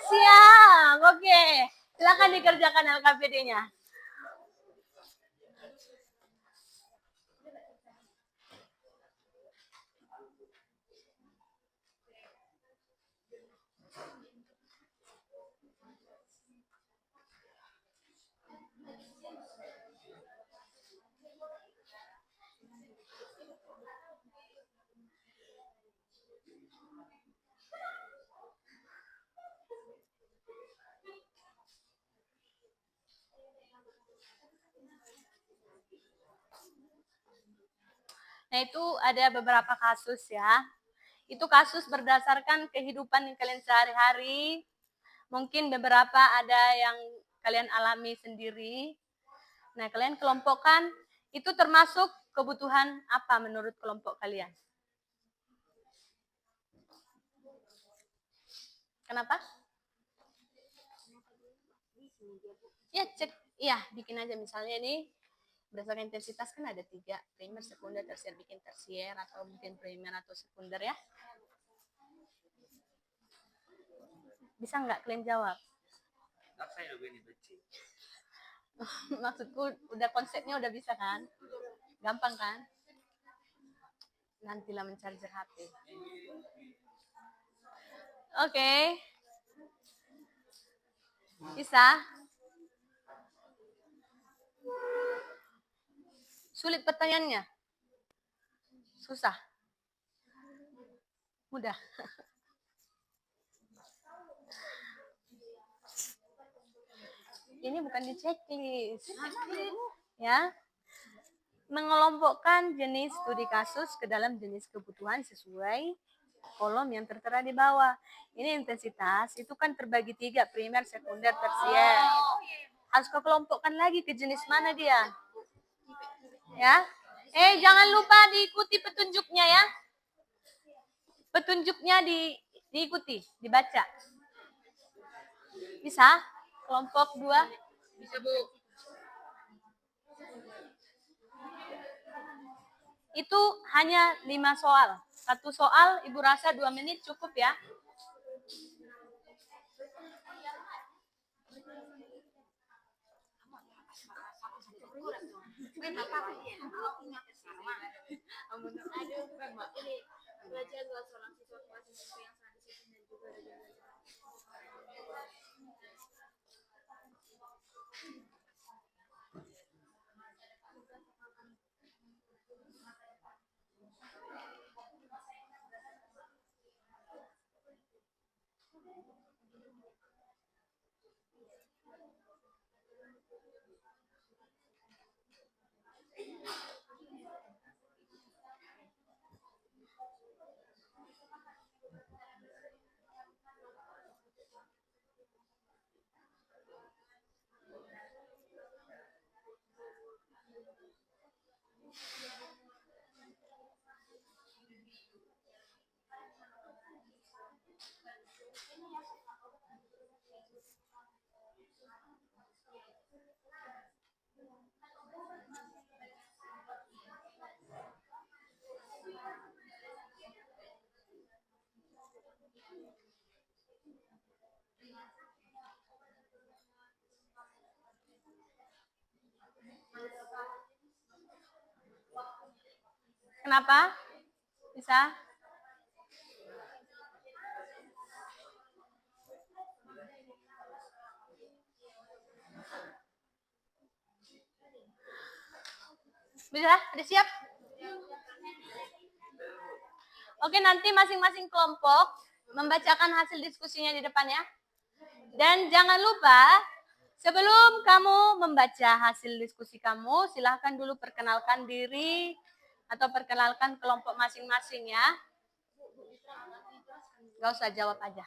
Siap. Oke. Silakan dikerjakan LKPD-nya. Nah, itu ada beberapa kasus ya. Itu kasus berdasarkan kehidupan yang kalian sehari-hari. Mungkin beberapa ada yang kalian alami sendiri. Nah, kalian kelompokkan, itu termasuk kebutuhan apa menurut kelompok kalian? Kenapa? Ya, cek. Ya, bikin aja misalnya ini berdasarkan intensitas kan ada 3, primer, sekunder, tersier, bikin tersier atau mungkin primer atau sekunder ya. Bisa nggak kalian jawab? Maksudku udah konsepnya udah bisa kan? Gampang kan? Nantilah mencarger HP. Oke. Bisa? Sulit pertanyaannya? Susah? Mudah? Ini bukan di checklist. Ya. Mengelompokkan jenis studi kasus ke dalam jenis kebutuhan sesuai kolom yang tertera di bawah. Ini intensitas, itu kan terbagi 3, primer, sekunder, tersier. Harus kau kelompokkan lagi ke jenis mana dia. Ya. Jangan lupa diikuti petunjuknya ya. Petunjuknya diikuti, dibaca. Bisa? Kelompok 2? Bisa, Bu. Itu hanya 5 soal. 1 soal Ibu rasa 2 menit cukup ya. Belajar dua seorang siswa kelas SMP yang sangat disiplin dan juga rajin belajar. Kenapa? Bisa? Bisa? Udah siap? Oke, nanti masing-masing kelompok membacakan hasil diskusinya di depan ya. Dan jangan lupa, sebelum kamu membaca hasil diskusi kamu, silahkan dulu perkenalkan diri atau perkenalkan kelompok masing-masing ya. Gak usah jawab aja.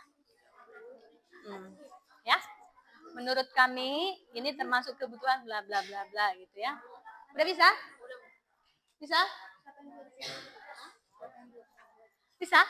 Ya. Menurut kami, ini termasuk kebutuhan bla bla bla bla gitu ya. Udah bisa? Bisa? Bisa?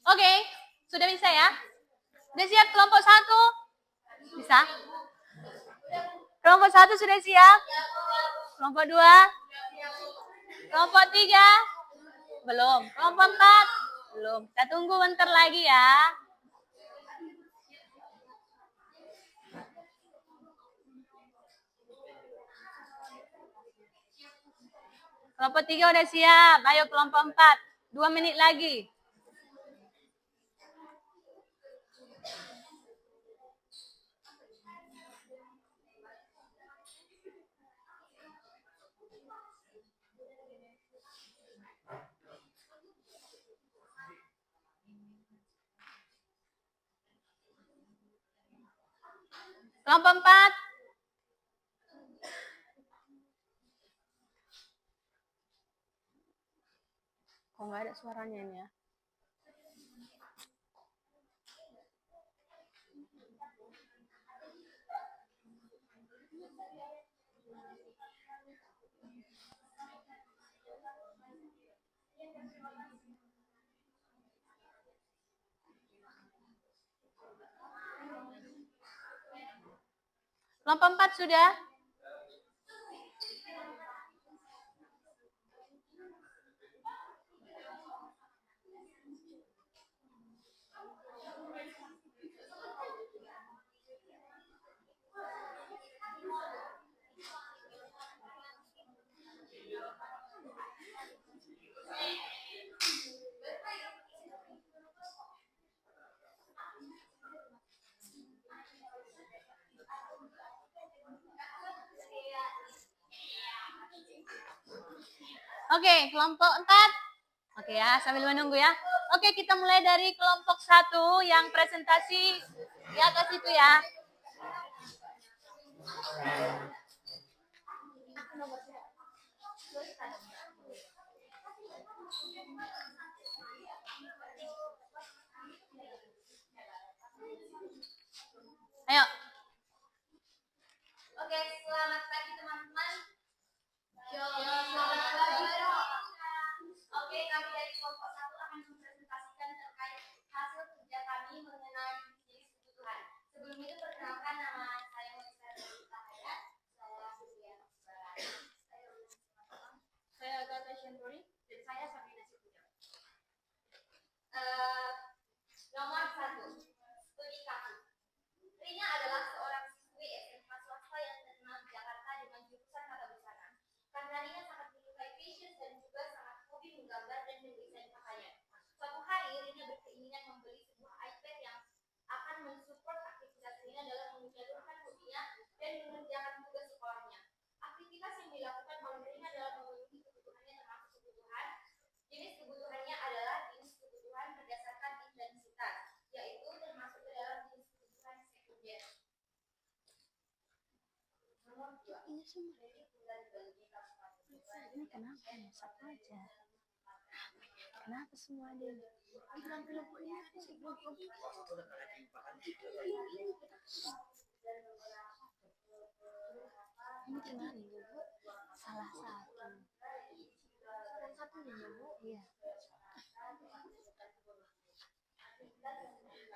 Oke, sudah bisa ya? Sudah siap kelompok 1? Bisa? Kelompok 1 sudah siap? Kelompok 2? Kelompok 3? Belum. Kelompok 4? Belum. Kita tunggu bentar lagi ya. Kelompok 3 udah siap. Ayo kelompok 4. 2 menit lagi. Kelompok 4. Kok nggak ada suaranya ini ya? Kelompok 4 sudah? Oke, kelompok 4. Oke ya, sambil menunggu ya. Oke, kita mulai dari kelompok 1 yang presentasi di atas itu ya. Ayo. Oke, selamat pagi teman-teman. Selamat pagi. Oke, kami dari kelompok 1 akan mempresentasikan terkait hasil kerja kami mengenai jenis kebutuhan. Sebelum itu perkenalkan, nama saya Melissa Tahayat. Saya Sylvia Barani. Saya Agatha Shendori dan saya Sabrina Sipuja. Nomor 1, studi kasus. Rina adalah seorang siswi SMA swasta yang terkenal di Jakarta dengan jurusan tata busana. Karena Rina sangat menyukai fashion dan juga sangat hobi menggambar dan mendesain pakaian. Suatu hari Rina berkeinginan membeli sebuah iPad yang akan mensupport aktivitas Rina dalam menyalurkan hobinya dan mengerjakan tugas sekolahnya. Aktivitas yang dilakukan oleh Rina dalam memenuhi kebutuhannya termasuk kebutuhan. Jenis kebutuhannya adalah jenis kebutuhan berdasarkan intensitas, yaitu termasuk ke dalam jenis kebutuhan sekunder. Nomor 2. Ini kenapa? Satu aja. Kenapa semua ada? Ini gimana ya, Bu? Salah satu. Salah satunya ya, Bu. Iya.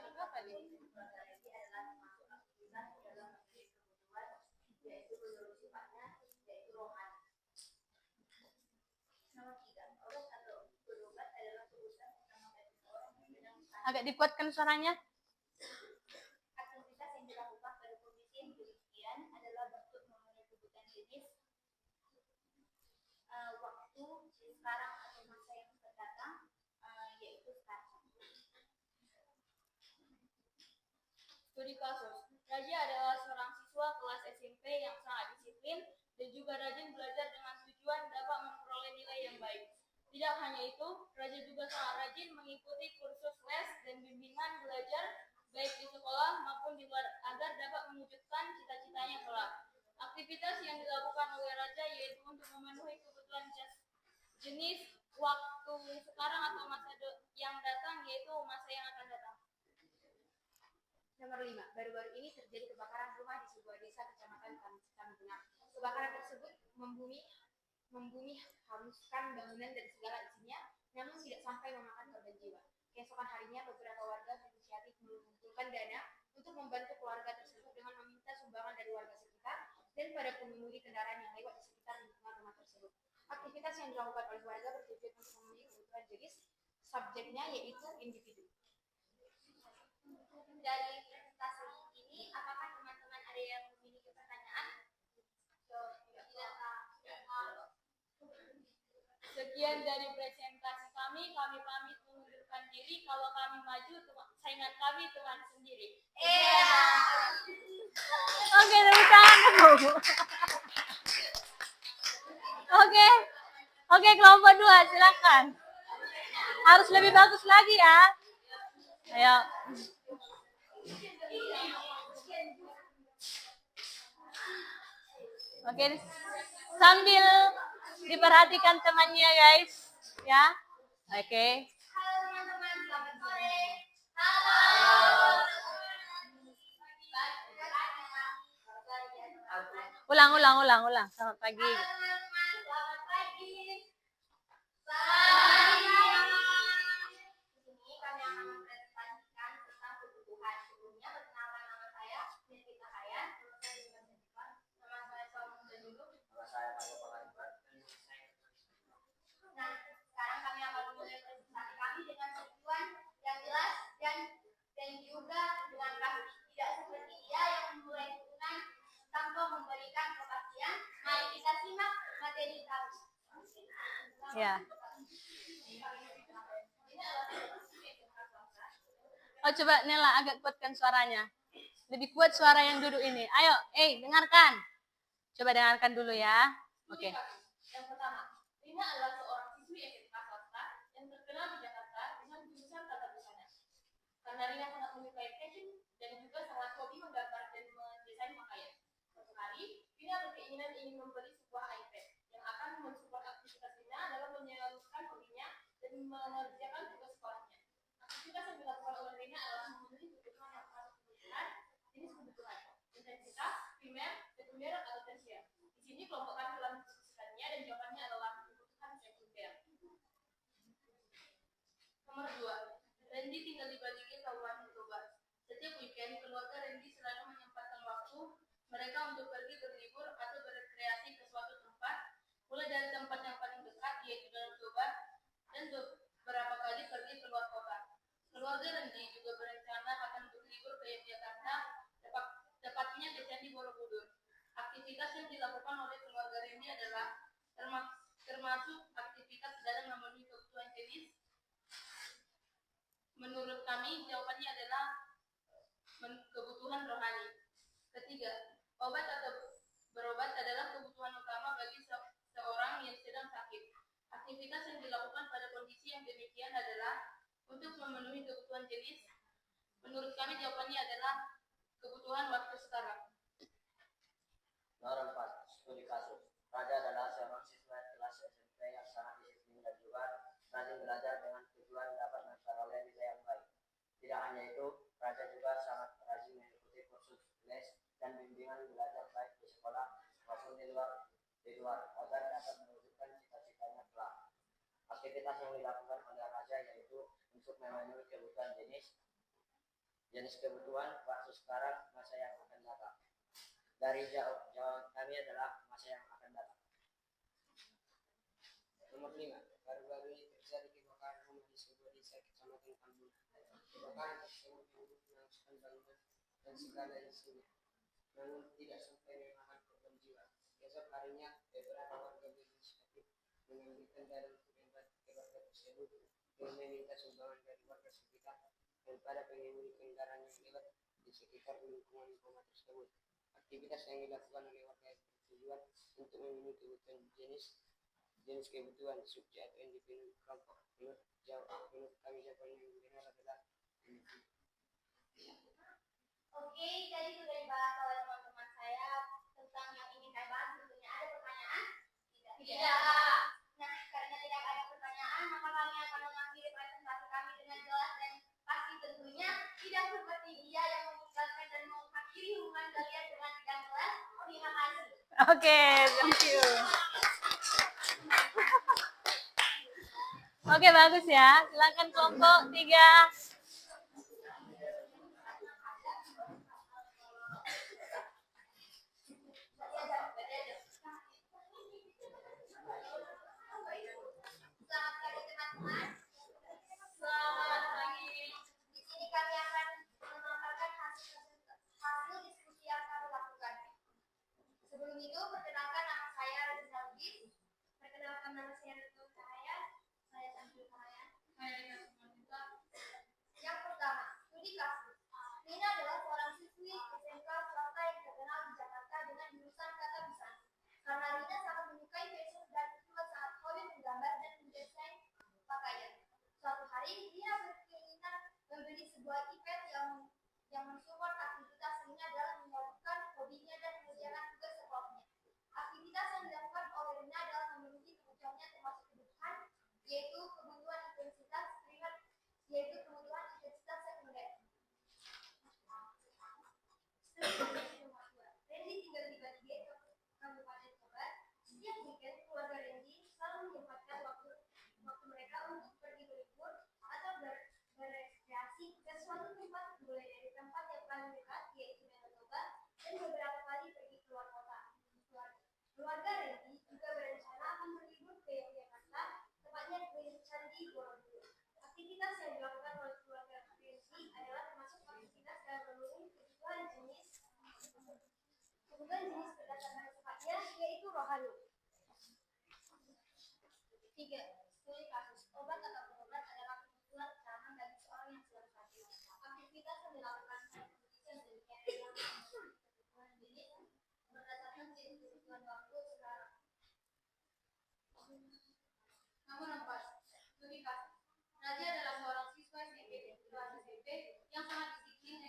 Apa nih? Yaitu menurut sifatnya, yaitu rohani. Nomor 3, obat atau berobat adalah urusan utama bagi seorang yang Agak dikuatkan suaranya. aktivitas yang dilakukan pada kondisi yang demikian adalah bentuk memenuhi kebutuhan jenis waktu sekarang atau masa yang akan datang, yaitu sekarang. Studi kasus. Raja adalah seorang siswa kelas SMP yang sangat disiplin dan juga rajin belajar dengan tujuan dapat memperoleh nilai yang baik. Tidak hanya itu, Raja juga sangat rajin mengikuti kursus les dan bimbingan belajar baik di sekolah maupun di luar agar dapat mewujudkan cita-citanya kelak. Aktivitas yang dilakukan oleh Raja yaitu untuk memenuhi kebutuhan jenis waktu sekarang atau masa yang datang, yaitu masa yang akan datang. Nomor 5, baru-baru ini terjadi kebakaran rumah di sebuah desa kecamatan Tambungan. Kebakaran tersebut membumi hanguskan bangunan dan segala isinya, namun tidak sampai memakan korban jiwa. Keesokan harinya, beberapa warga berinisiatif mengumpulkan dana untuk membantu keluarga tersebut dengan meminta sumbangan dari warga sekitar dan pada pengemudi kendaraan yang lewat di sekitar lingkungan rumah tersebut. Aktivitas yang dilakukan oleh warga bertujuan untuk memenuhi kebutuhan jenis subjeknya yaitu individu. Dari presentasi ini, apakah teman-teman ada yang memiliki pertanyaan? Sekian dari presentasi kami pamit mengundurkan diri. Kalau kami maju, saingan kami teman sendiri. Oke, tepuk tangan. Oke, kelompok 2 silakan. Harus lebih bagus lagi ya. Ayo. Oke, sambil diperhatikan temannya guys, ya. Oke. Halo teman-teman, selamat sore. Ulang. Selamat pagi. Halo teman-teman, selamat pagi. Di sini kami akan mempresentasikan tentang kebutuhan. Sebelumnya perkenalkan nama saya, Nirvita Hayan. Nama saya Salma dulu. Nah, sekarang kami akan memulai presentasi kami dengan tujuan yang jelas dan juga dengan pasti. Tidak seperti dia yang memulai hubungan tanpa memberikan kepastian. Mari kita simak materi kami. Ya. Oh, coba Nela agak kuatkan suaranya. Lebih kuat suara yang duduk ini. Ayo, dengarkan. Coba dengarkan dulu ya. Oke. Yang pertama, Rina adalah seorang siswi SMK swasta yang terkenal di Jakarta dengan jurusan tata busana. Karena Rina sangat menyukai fashion dan juga sangat hobi menggambar dan mendesain pakaian. Suatu hari, Rina berkeinginan ingin membeli sebuah iPad yang akan mensupport aktivitas Rina dalam menyalurkan hobinya dan mengerjakan tugas sekolahnya. Aktivitas yang dilakukan oleh Rina adalah memenuhi kebutuhan yang termasuk kebutuhan, jenis kebutuhan, intensitas, primer, sekunder, atau tersier. Di sini kelompok kami telah mendiskusikannya dan jawabannya adalah kebutuhan sekunder. Nomor 2, Randy tinggal di Balige, Kabupaten Bogor. Setiap weekend, keluarga Randy selalu menyempatkan waktu mereka untuk pergi berlibur atau berrekreasi ke suatu tempat, mulai dari tempat yang paling dekat yaitu Danau Toba dan beberapa kali pergi ke luar kota. Keluarga Randy juga berencana akan berlibur ke Yogyakarta, tepatnya ke Candi Borobudur. Aktivitas yang dilakukan oleh keluarga Randy adalah termasuk aktivitas dalam memenuhi kebutuhan jenis. Menurut kami, jawabannya adalah kebutuhan rohani. Ketiga, obat atau berobat adalah kebutuhan utama bagi seorang yang sedang sakit. Aktivitas yang dilakukan pada kondisi yang demikian adalah untuk memenuhi kebutuhan jenis. Menurut kami, jawabannya adalah kebutuhan waktu sekarang. Nomor 4, studi kasus. Raja adalah seorang siswa kelas SMP yang sangat disiplin dan juga rajin belajar dengan yang dilakukan oleh raja, yaitu untuk memenuhi kebutuhan jenis kebutuhan waktu sekarang, masa yang akan datang. Dari jawaban kami adalah masa yang akan datang. Nomor 5. Baru-baru ini terjadi kebakaran rumah di sebuah desa kecamatan Kambun. Kebakaran tersebut menghanguskan bangunan dan segala isinya, namun tidak sampai memakan korban jiwa. Esok harinya, beberapa warga berinisiatif mengambil kendaraan untuk membantu kebakaran tersebut dan meminta sumbangan dari warga sekitar dan pada pengemudi kendaraan yang lewat di sekitar lingkungan rumah tersebut. Aktivitas yang dilakukan oleh warga bertujuan untuk memenuhi kebutuhan jenis kebutuhan subjek atau individu kelompok. Menurut kami jawaban yang benar adalah Oke, jadi sudah dibahas oleh teman-teman saya tentang yang ingin saya bahas. Tentunya ada pertanyaan? Tidak. Nah, karena tidak ada pertanyaan, maka kami akan mengakhiri presentasi kami dengan jelas dan pasti. Tentunya tidak seperti dia yang meninggalkan dan mengakhiri hubungan kalian dengan tidak jelas. Terima kasih. Oke, thank you. Oke, bagus ya. Silakan kelompok 3. Selamat pagi teman-teman. Selamat pagi. Di sini kami akan memaparkan hasil diskusi yang kami lakukan. Sebelum itu, perkenalkan nama saya Raja Saludin. Perkenalkan nama saya Rito Cahaya. Saya Sambil Cahaya. Saya Rina Sumanita. Yang pertama, studi kasus. Rina adalah seorang siswi SMK swasta yang terkenal di Jakarta dengan jurusan kata pisan. Karena Rina sangat menyukai fashion dan juga sangat hobi menggambar dan mendesain pakaian. Suatu hari, Rina berkeinginan membeli sebuah iPad yang mensupport aktivitas Rina dalam menyalurkan hobinya dan mengerjakan tugas sekolahnya. Aktivitas yang dilakukan oleh Rina adalah memenuhi kebutuhannya termasuk kebutuhan, yaitu kebutuhan intensitas sekunder. Randy tinggal di Balige, Kabupaten Toba. Setiap weekend, keluarga Randy selalu menyempatkan waktu mereka untuk pergi berlibur atau berekreasi ke suatu tempat, mulai dari tempat yang paling dekat, yaitu Danau Toba, dan beberapa kali pergi keluar kota. Keluarga Randy juga berencana akan berlibur ke Yogyakarta, tepatnya ke Candi Borobudur. Aktivitas yang dilakukan oleh keluarga Randy adalah termasuk aktivitas dalam memenuhi kebutuhan jenis berdasarkan sifatnya, yaitu rohani. 3. Studi kasus. Obat atau berobat adalah kebutuhan utama bagi seorang yang sedang sakit. Aktivitas yang dilakukan yang demikian adalah kebutuhan jenis berdasarkan jenis kebutuhan waktu sekarang. Nomor 4. Studi kasus. Raja adalah seorang siswa SMP kelas SMP yang sangat disiplin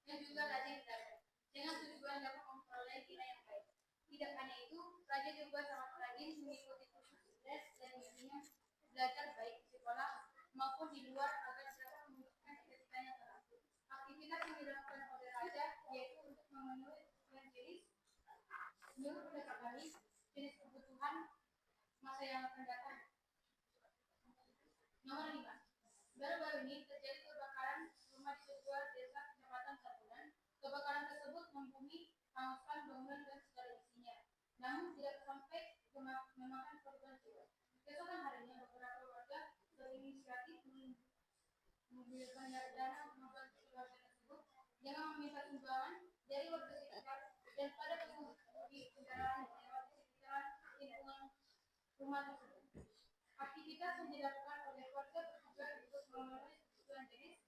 dan juga rajin belajar dengan tujuan dapat memperoleh nilai yang baik. Tidak hanya itu, Raja juga sangat rajin mengikuti kursus dan biasanya belajar baik di sekolah maupun di luar agar dapat menunjukkan cita-citanya terlalu. Aktivitas yang dilakukan oleh Raja yaitu untuk memenuhi kebutuhan jenis kebutuhan masa yang akan datang. Nomor 5. Baru-baru ini terjadi kebakaran rumah di sebuah desa kecamatan Sabunan. Kebakaran tersebut menghanguskan bangunan dan segala isinya, namun tidak sampai memakan korban jiwa. Keesokan harinya, beberapa warga berinisiatif mengumpulkan dana membantu keluarga tersebut dengan meminta sumbangan dari warga sekitar dan pada pengemudi kendaraan yang lewat di sekitaran lingkungan rumah tersebut. Aktivitas yang dilakukan oleh warga bertujuan untuk memenuhi kebutuhan jenis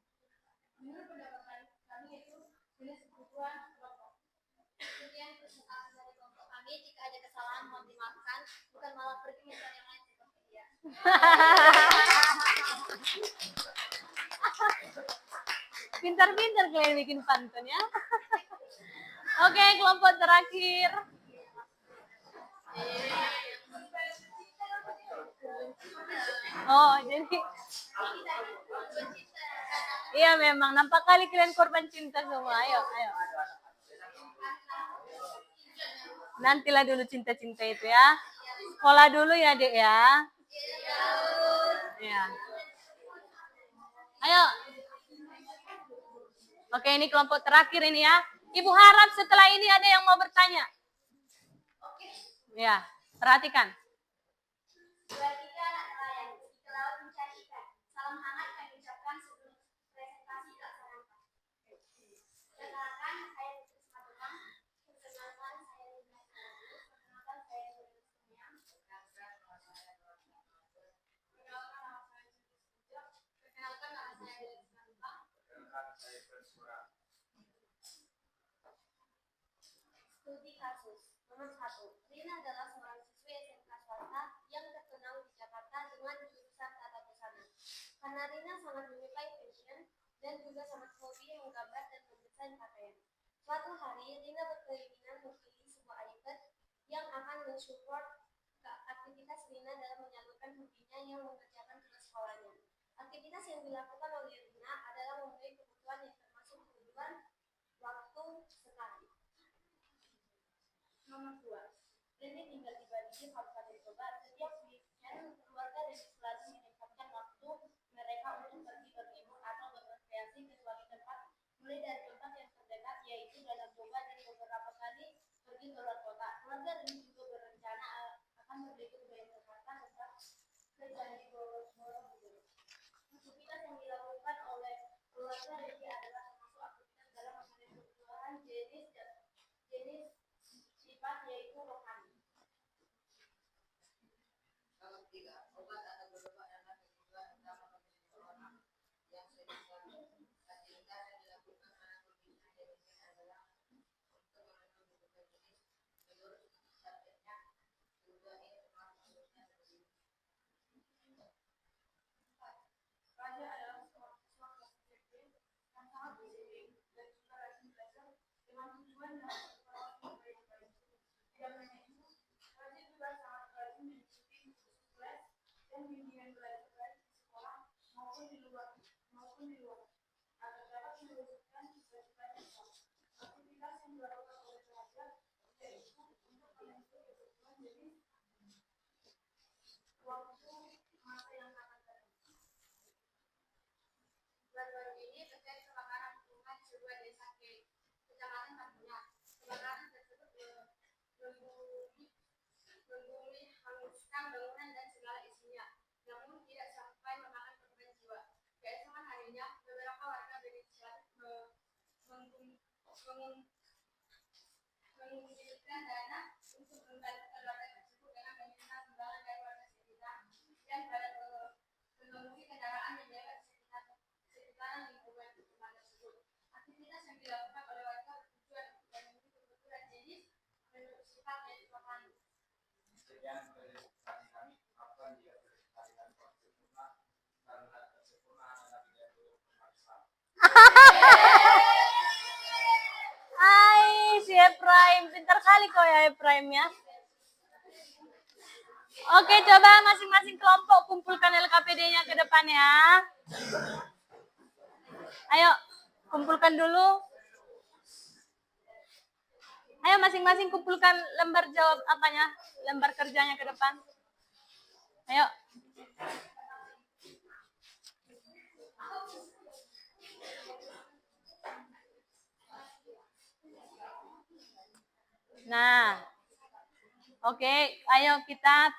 menurut pendapat kami yaitu jenis kebutuhan kelompok. Kemudian presentasi dari kelompok kami, jika ada kesalahan mohon dimaafkan, bukan malah pergi mencari yang lain seperti dia. Pintar-pintar kalian bikin pantun ya. Oke, kelompok terakhir. Oh, jadi iya memang nampak kali kalian korban cinta semua. Ayo. Nantilah dulu cinta-cinta itu ya. Sekolah dulu ya, Dek ya. Ya. Ayo. Oke, ini kelompok terakhir ini ya. Ibu harap setelah ini ada yang mau bertanya. Ya, perhatikan. Dua tiga anak nelayan pergi ke laut mencari ikan. Salam hangat kami ucapkan sebelum presentasi dilaksanakan. Perkenalkan saya Putri Simatupang. Perkenalkan saya Lina Ismail. Perkenalkan saya Lina Ismail. Perkenalkan nama saya Lina Simatupang. Studi kasus nomor 1. Rina adalah seorang siswi SMK swasta yang terkenal di Jakarta dengan jurusan tata busana. Karena Rina sangat menyukai fashion dan juga sangat hobi menggambar dan mendesain pakaian. Suatu hari Rina berkeinginan memilih sebuah iPad yang akan mensupport aktivitas Rina dalam menyalurkan hobinya yang mengerjakan tugas sekolahnya. Aktivitas yang dilakukan oleh Rina adalah memenuhi kebutuhan yang termasuk kebutuhan waktu sekali. Nomor 2. Rene tinggal di Bali, Kabupaten Toba. Setiap weekend, keluarga Rene selalu menyempatkan waktu mereka untuk pergi berlibur atau berrekreasi ke suatu tempat, mulai dari tempat yang terdekat yaitu Danau Toba dan beberapa kali pergi ke luar kota. Keluarga Rene juga berencana akan berlibur ke Yogyakarta serta ke Candi Borobudur. Aktivitas yang dilakukan oleh keluarga Rene adalah termasuk aktivitas dalam memenuhi kebutuhan jenis sifat yaitu rohani. Nomor 3. Obat atau berobat adalah kebutuhan utama bagi seseorang yang sedang sakit. Aktivitas yang dilakukan pada kondisi demikian adalah untuk memenuhi kebutuhan jenis menurut subjeknya. Kebutuhan ini termasuk seterusnya seperti Raja adalah seorang siswa kelas SMP yang sangat disiplin dan juga rajin belajar dengan tujuan yang sekolah yang baik. Tidak hanya itu, Raja juga sangat rajin mengikuti kursus les dan bimbingan belajar baik di sekolah maupun di luar agar dapat mewujudkan cita-citanya besar. Aktivitas yang dilakukan oleh Raja yaitu untuk memenuhi kebutuhan jenis waktu masa yang akan datang. Baru-baru ini terjadi kebakaran rumah di sebuah desa di Kecamatan Tambunan. Kebakaran tersebut menghanguskan bangunan dan segala isinya, namun tidak sampai memakan korban jiwa. Keesokan harinya, beberapa warga berinisiatif mengumpulkan dana untuk membantu keluarga tersebut dengan meminta sumbangan dari warga sekitar dan pada pengemudi kendaraan yang lewat sekitaran lingkungan rumah tersebut. Aktivitas yang dilakukan oleh warga bertujuan untuk memenuhi kebutuhan jenis menurut sifat dan rohani. Sekian presentasi kami. Apa dia presentasi kami sempurna karena kesempurnaan adalah tidak bermaksa. Hai, si Efraim. Pintar kali kau ya Efraim ya. Oke, coba masing-masing kelompok kumpulkan LKPD-nya ke depan ya. Ayo, kumpulkan dulu. Ayo masing-masing kumpulkan lembar jawab apanya, lembar kerjanya ke depan. Ayo. Nah, oke, ayo kita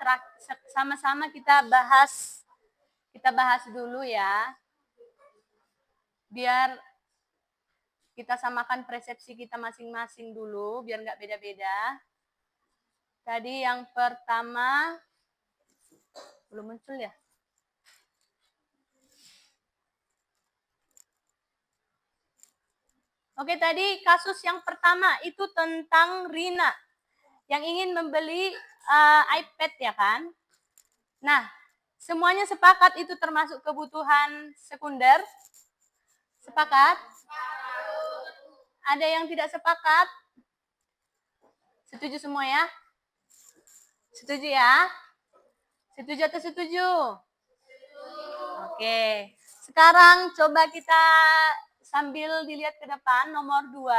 sama-sama kita bahas dulu ya. Biar kita samakan persepsi kita masing-masing dulu, biar nggak beda-beda. Tadi yang pertama, belum muncul ya? Oke, tadi kasus yang pertama itu tentang Rina yang ingin membeli iPad ya kan? Nah, semuanya sepakat itu termasuk kebutuhan sekunder? Sepakat? Ada yang tidak sepakat? Setuju semua ya? Setuju ya? Setuju atau setuju? Oke. Sekarang coba kita sambil dilihat ke depan, nomor 2.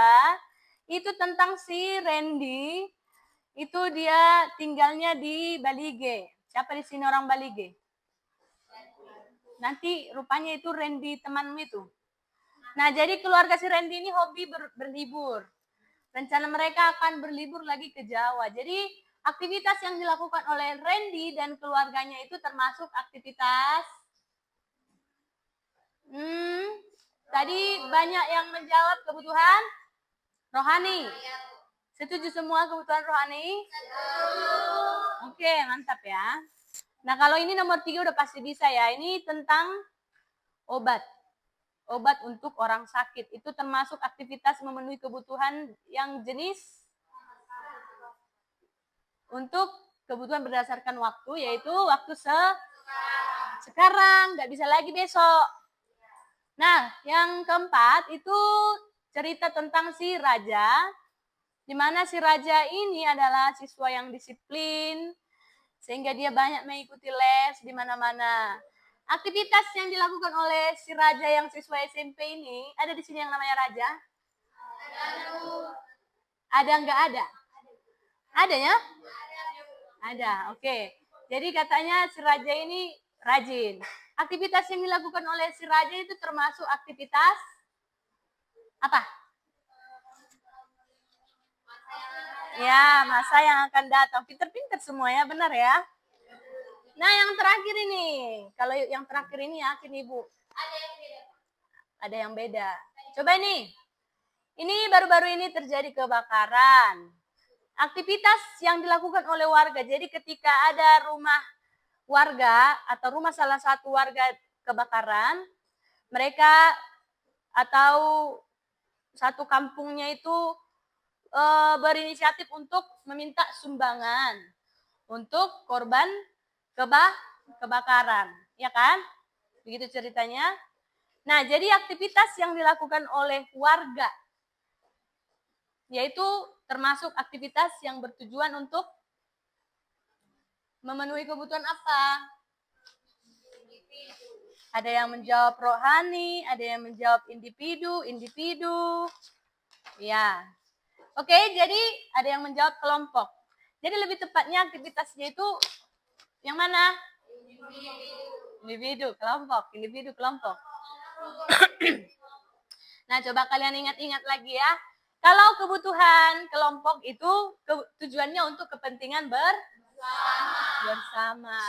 Itu tentang si Randy. Itu dia tinggalnya di Balige. Siapa di sini orang Balige? Nanti rupanya itu Randy temanmu itu. Nah, jadi keluarga si Randy ini hobi berlibur. Rencana mereka akan berlibur lagi ke Jawa. Jadi aktivitas yang dilakukan oleh Randy dan keluarganya itu termasuk aktivitas tadi banyak yang menjawab kebutuhan rohani. Setuju semua kebutuhan rohani? Oke, mantap ya. Nah, kalau ini nomor 3 udah pasti bisa ya. Ini tentang obat. Obat untuk orang sakit. Itu termasuk aktivitas memenuhi kebutuhan yang jenis untuk kebutuhan berdasarkan waktu, yaitu waktu sekarang, nggak bisa lagi besok. Nah, yang keempat itu cerita tentang si raja, di mana si raja ini adalah siswa yang disiplin, sehingga dia banyak mengikuti les di mana-mana. Aktivitas yang dilakukan oleh si raja yang siswa SMP ini, ada di sini yang namanya raja? Ada nggak ada? Ada ya? Ada, oke. Jadi katanya si raja ini rajin. Aktivitas yang dilakukan oleh si raja itu termasuk aktivitas apa? Ya, masa yang akan datang. Pinter-pinter semua ya, benar ya? Nah, yang terakhir ini. Kalau yang terakhir ini yakin Ibu. Ada yang beda. Coba ini. Ini baru-baru ini terjadi kebakaran. Aktivitas yang dilakukan oleh warga. Jadi ketika ada rumah warga atau rumah salah satu warga kebakaran, mereka atau satu kampungnya itu berinisiatif untuk meminta sumbangan untuk korban kebakaran, ya kan? Begitu ceritanya. Nah, jadi aktivitas yang dilakukan oleh warga yaitu termasuk aktivitas yang bertujuan untuk memenuhi kebutuhan apa? Ada yang menjawab rohani, ada yang menjawab individu. Ya. Oke, jadi ada yang menjawab kelompok. Jadi lebih tepatnya aktivitasnya itu yang mana? Individu, kelompok. Nah, coba kalian ingat-ingat lagi ya. Kalau kebutuhan kelompok itu tujuannya untuk kepentingan bersama.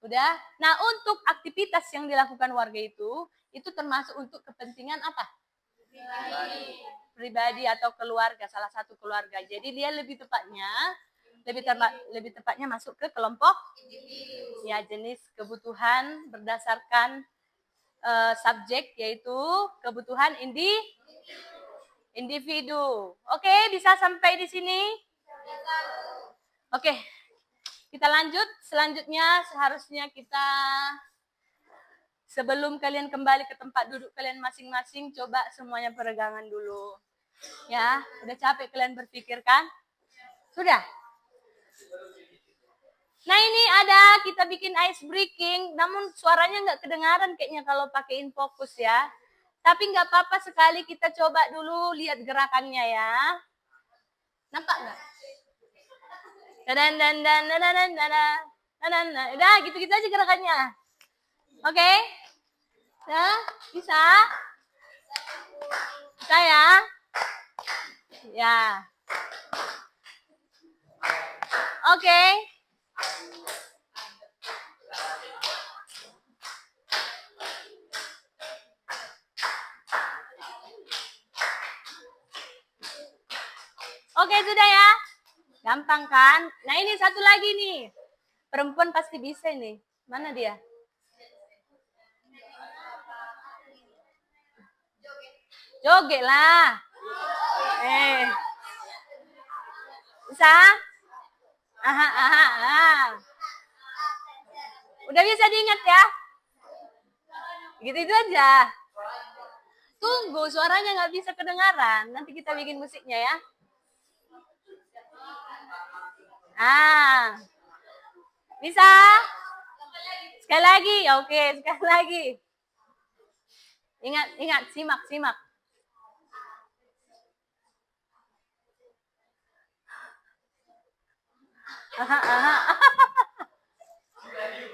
Udah? Nah, untuk aktivitas yang dilakukan warga itu termasuk untuk kepentingan apa? Pribadi atau keluarga, salah satu keluarga. Jadi dia lebih tepatnya masuk ke kelompok ya, jenis kebutuhan berdasarkan subjek, yaitu kebutuhan individu. Oke, bisa sampai di sini? Oke, kita lanjut. Selanjutnya seharusnya kita, sebelum kalian kembali ke tempat duduk kalian masing-masing, coba semuanya peregangan dulu. Ya, udah capek kalian berpikir kan? Sudah? Nah, ini ada kita bikin ice breaking, namun suaranya nggak kedengaran kayaknya kalau pakai InFocus ya. Tapi nggak apa-apa, sekali kita coba dulu lihat gerakannya ya. Nampak nggak? Udah, gitu-gitu aja gerakannya. Oke? Nah, bisa? Bisa ya? Ya. Oke. Oke, sudah ya? Gampang kan? Nah, ini satu lagi nih. Perempuan pasti bisa nih. Mana dia? Joget lah. Bisa? Aha. Udah bisa diingat ya? Gitu-gitu aja. Tunggu, suaranya nggak bisa kedengaran. Nanti kita bikin musiknya ya. Bisa? Sekali lagi? Oke, sekali lagi. Ingat, simak.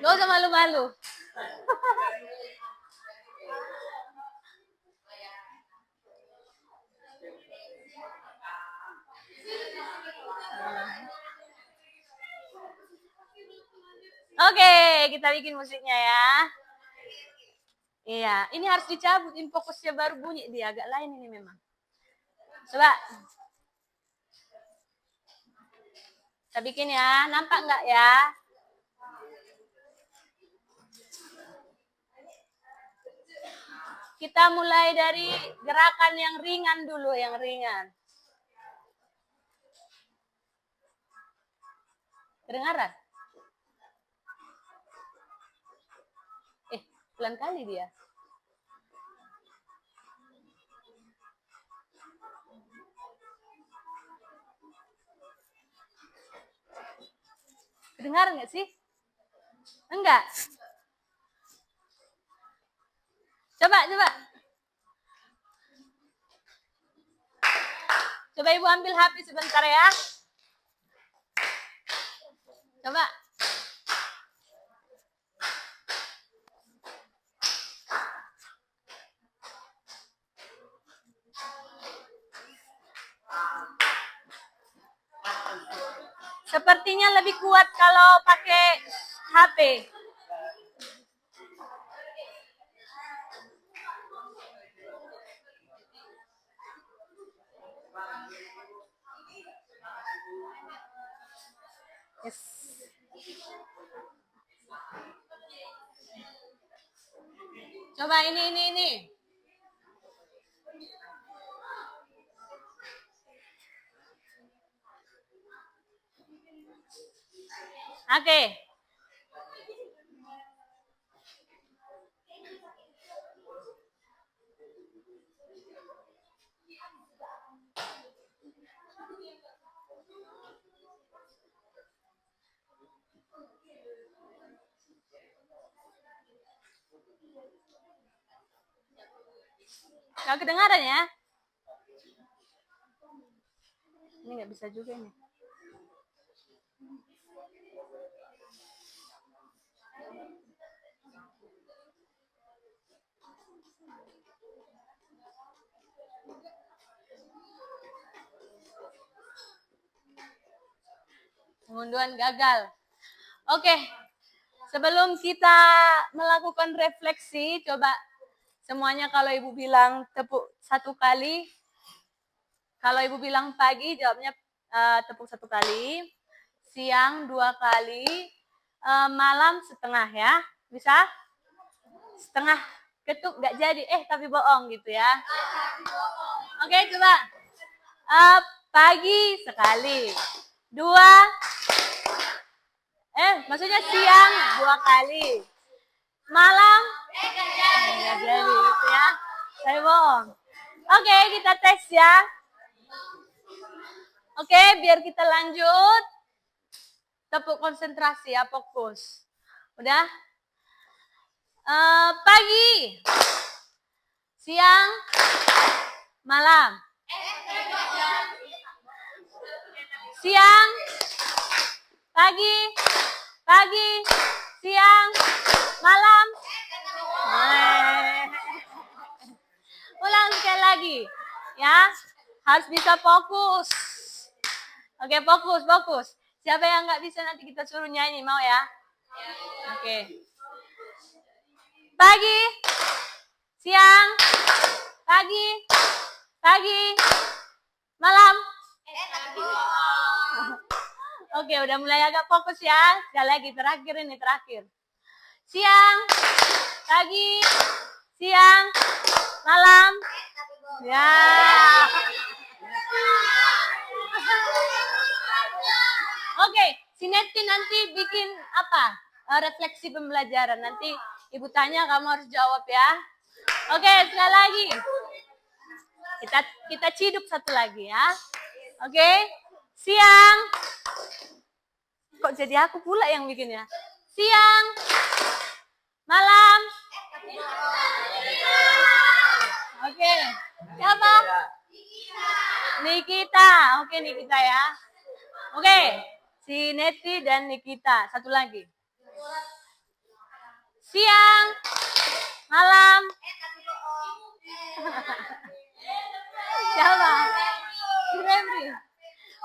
Gak usah malu-malu. Oke, kita bikin musiknya ya. Iya, ini harus dicabut. Ini fokusnya baru bunyi dia. Agak lain ini memang. Coba. Kita bikin ya. Nampak nggak ya? Kita mulai dari gerakan yang ringan dulu, yang ringan. Kedengaran? Pelan kali dia. Kedengaran nggak sih? Enggak? Coba. Coba Ibu ambil HP sebentar ya. Coba. Sepertinya lebih kuat kalau pakai HP. Yes. Coba ini. Oke. Nggak kedengaran ya? Ini nggak bisa juga ini. Pengunduhan gagal. Oke. Sebelum kita melakukan refleksi, coba semuanya kalau Ibu bilang tepuk 1 kali. Kalau Ibu bilang pagi, jawabnya tepuk 1 kali. Siang 2 kali. Malam setengah ya. Bisa? Setengah ketuk nggak jadi. Tapi bohong gitu ya. Oke, coba. Pagi sekali. 2. Maksudnya siang 2 kali. Malam nggak jadi gitu ya. Saya bohong. Oke, kita tes ya. Oke, biar kita lanjut. Tepuk konsentrasi ya, fokus. Udah? Pagi. Siang. Malam. Siang. Pagi. Siang. Malam. Ulang sekali lagi. Ya. Harus bisa fokus. Oke, fokus. Siapa yang nggak bisa nanti kita suruh nyanyi, mau ya? Oke. Pagi. Siang. Pagi. Malam. Oke, udah mulai agak fokus ya. Sekali lagi, terakhir. Siang. Pagi. Siang. Malam. Ya. Oke, si Neti nanti bikin apa? Refleksi pembelajaran. Nanti Ibu tanya, kamu harus jawab ya. Oke, sekali lagi. Kita ciduk 1 lagi ya. Oke. Siang. Kok jadi aku pula yang bikin ya? Siang. Malam. Oke. Siapa? Nikita. Oke, Nikita ya. Oke. Si Neti dan Nikita. 1 lagi. Siang. Malam. Siapa? Febri.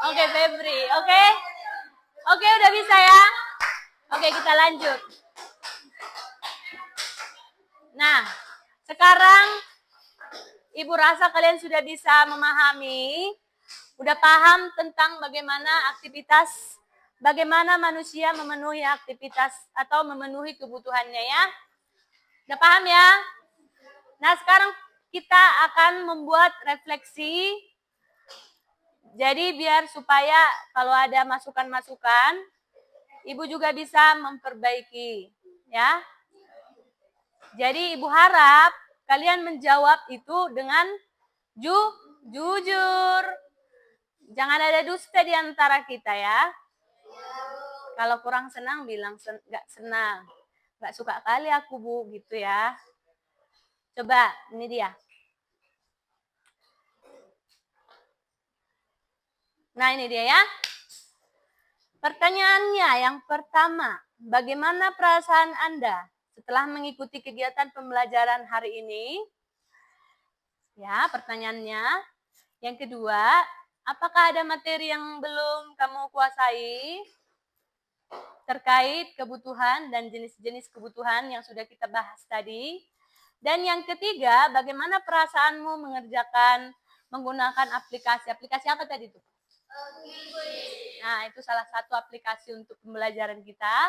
Oke, Febri. Oke, udah bisa ya? Oke, kita lanjut. lanjut. Nah, sekarang Ibu rasa kalian sudah bisa memahami, udah paham tentang bagaimana manusia memenuhi aktivitas atau memenuhi kebutuhannya ya. Udah paham ya? Nah, sekarang kita akan membuat refleksi. Jadi biar supaya kalau ada masukan-masukan, Ibu juga bisa memperbaiki, ya. Jadi Ibu harap kalian menjawab itu dengan jujur. Jangan ada dusta di antara kita ya. Kalau kurang senang bilang nggak senang. Nggak suka kali aku Bu, gitu ya. Coba, ini dia. Nah ini dia ya. Pertanyaannya yang pertama, bagaimana perasaan Anda setelah mengikuti kegiatan pembelajaran hari ini? Ya, pertanyaannya. Yang kedua, apakah ada materi yang belum kamu kuasai terkait kebutuhan dan jenis-jenis kebutuhan yang sudah kita bahas tadi? Dan yang ketiga, bagaimana perasaanmu menggunakan aplikasi? Aplikasi apa tadi itu? Nah, itu salah satu aplikasi untuk pembelajaran kita.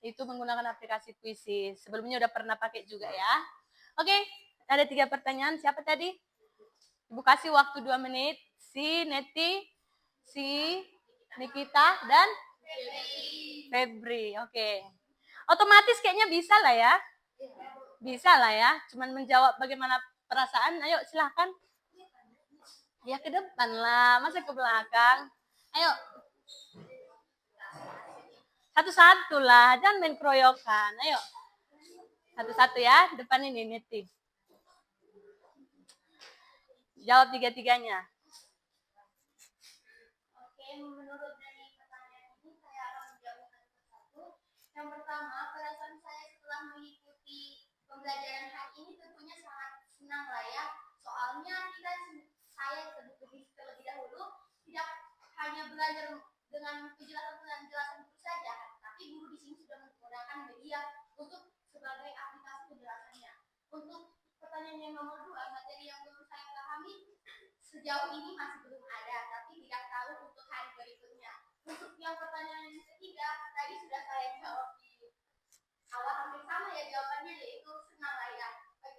Itu menggunakan aplikasi Quizzes. Sebelumnya udah pernah pakai juga ya. Oke, ada 3 pertanyaan. Siapa tadi? Ibu kasih waktu 2 menit. Si Neti, si Nikita, dan Febri. Oke. Otomatis kayaknya bisa lah ya. Bisa lah ya. Cuman menjawab bagaimana perasaan. Ayo silahkan. Ya ke depan lah. Masa ke belakang. Ayo. Satu-satu lah. Jangan main keroyokan. Ayo. Satu-satu ya. Depan ini Neti. Jawab 3-3-nya. Oke, menurut dari pertanyaan ini saya akan menjawab satu-satu. Yang pertama, perasaan saya setelah mengikuti pembelajaran hari ini tentunya sangat senang lah ya. Soalnya saya terlebih dahulu tidak hanya belajar dengan penjelasan guru saja, tapi guru di sini sudah menggunakan media untuk sebagai aplikasi penjelasannya. Untuk pertanyaan yang nomor 2, materi yang belum saya pahami sejauh ini masih belum ada, tapi tidak tahu untuk hari berikutnya. Untuk yang pertanyaan yang ketiga, tadi sudah saya jawab di awal, hampir sama ya jawabannya, yaitu senang lah ya.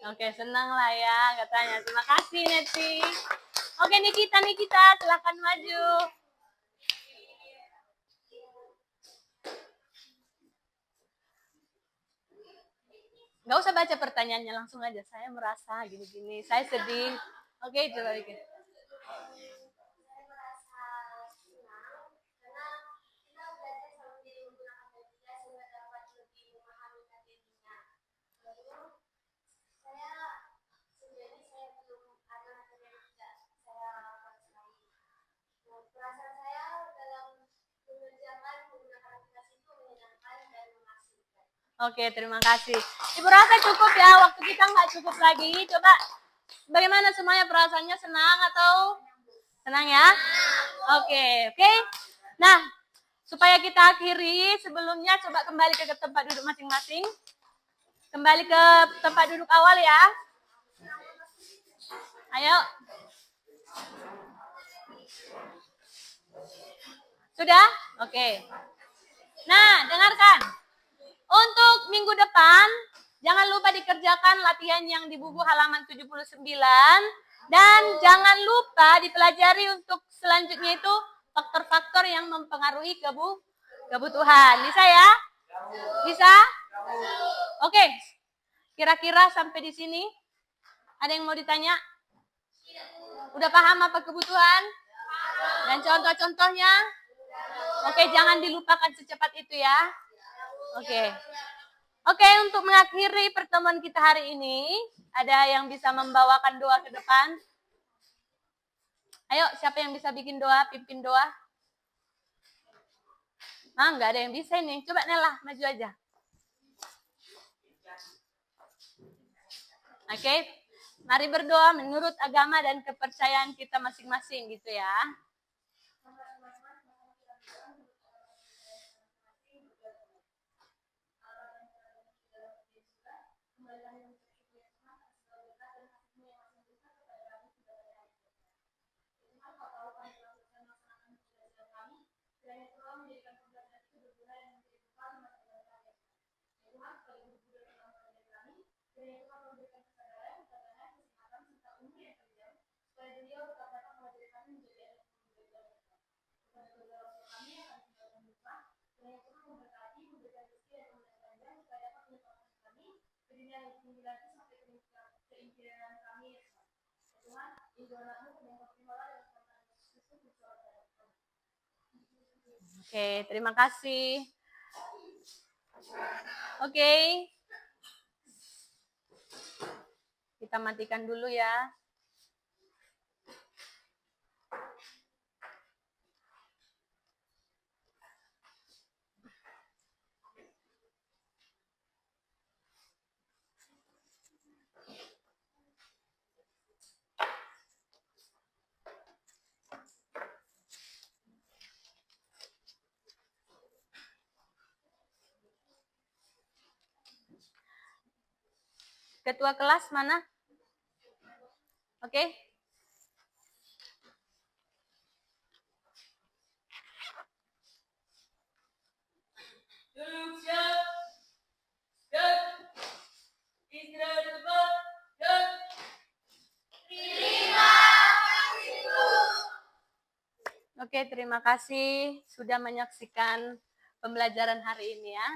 Oke, senang lah ya katanya. Terima kasih Neti. Oke, Nikita, silakan maju. Nggak usah baca pertanyaannya, langsung aja. Saya merasa gini-gini, saya sedih. Oke, coba bikin. Saya merasa senang karena kita belajar sambil menggunakan media sehingga dapat lebih memahami materinya. Lalu saya belum ada materi yang tidak saya kuasai. Perasaan saya dalam mengerjakan menggunakan aplikasi itu menyenangkan dan mengasihkan. Oke, terima kasih. Ibu rasa cukup ya, waktu kita nggak cukup lagi. Coba, bagaimana semuanya perasaannya, senang atau senang ya? Oke. Nah, supaya kita akhiri, sebelumnya coba kembali ke tempat duduk masing-masing. Kembali ke tempat duduk awal ya. Ayo. Sudah? Oke. Nah, dengarkan. Untuk minggu depan, jangan lupa dikerjakan latihan yang di buku halaman 79. Dan jangan lupa dipelajari untuk selanjutnya itu faktor-faktor yang mempengaruhi kebutuhan. Bisa ya? Bisa? Oke. Kira-kira sampai di sini, ada yang mau ditanya? Udah paham apa kebutuhan? Dan contoh-contohnya? Oke, jangan dilupakan secepat itu ya. Oke, untuk mengakhiri pertemuan kita hari ini, ada yang bisa membawakan doa ke depan? Ayo, siapa yang bisa bikin doa, pimpin doa? Nggak ada yang bisa ini. Coba Nela, maju aja. Oke, mari berdoa menurut agama dan kepercayaan kita masing-masing gitu ya. 9 itu sampai keinginan kami. Tuhan, Injil anakmu yang kau terimalah dengan Tuhan Yesus Kristus bersolat di hadapan. Oke, terima kasih. Oke. Kita matikan dulu ya. Ketua kelas mana? Oke. Duduk siap. Siap. Istirahat tempat. Siap. Oke, terima kasih sudah menyaksikan pembelajaran hari ini ya.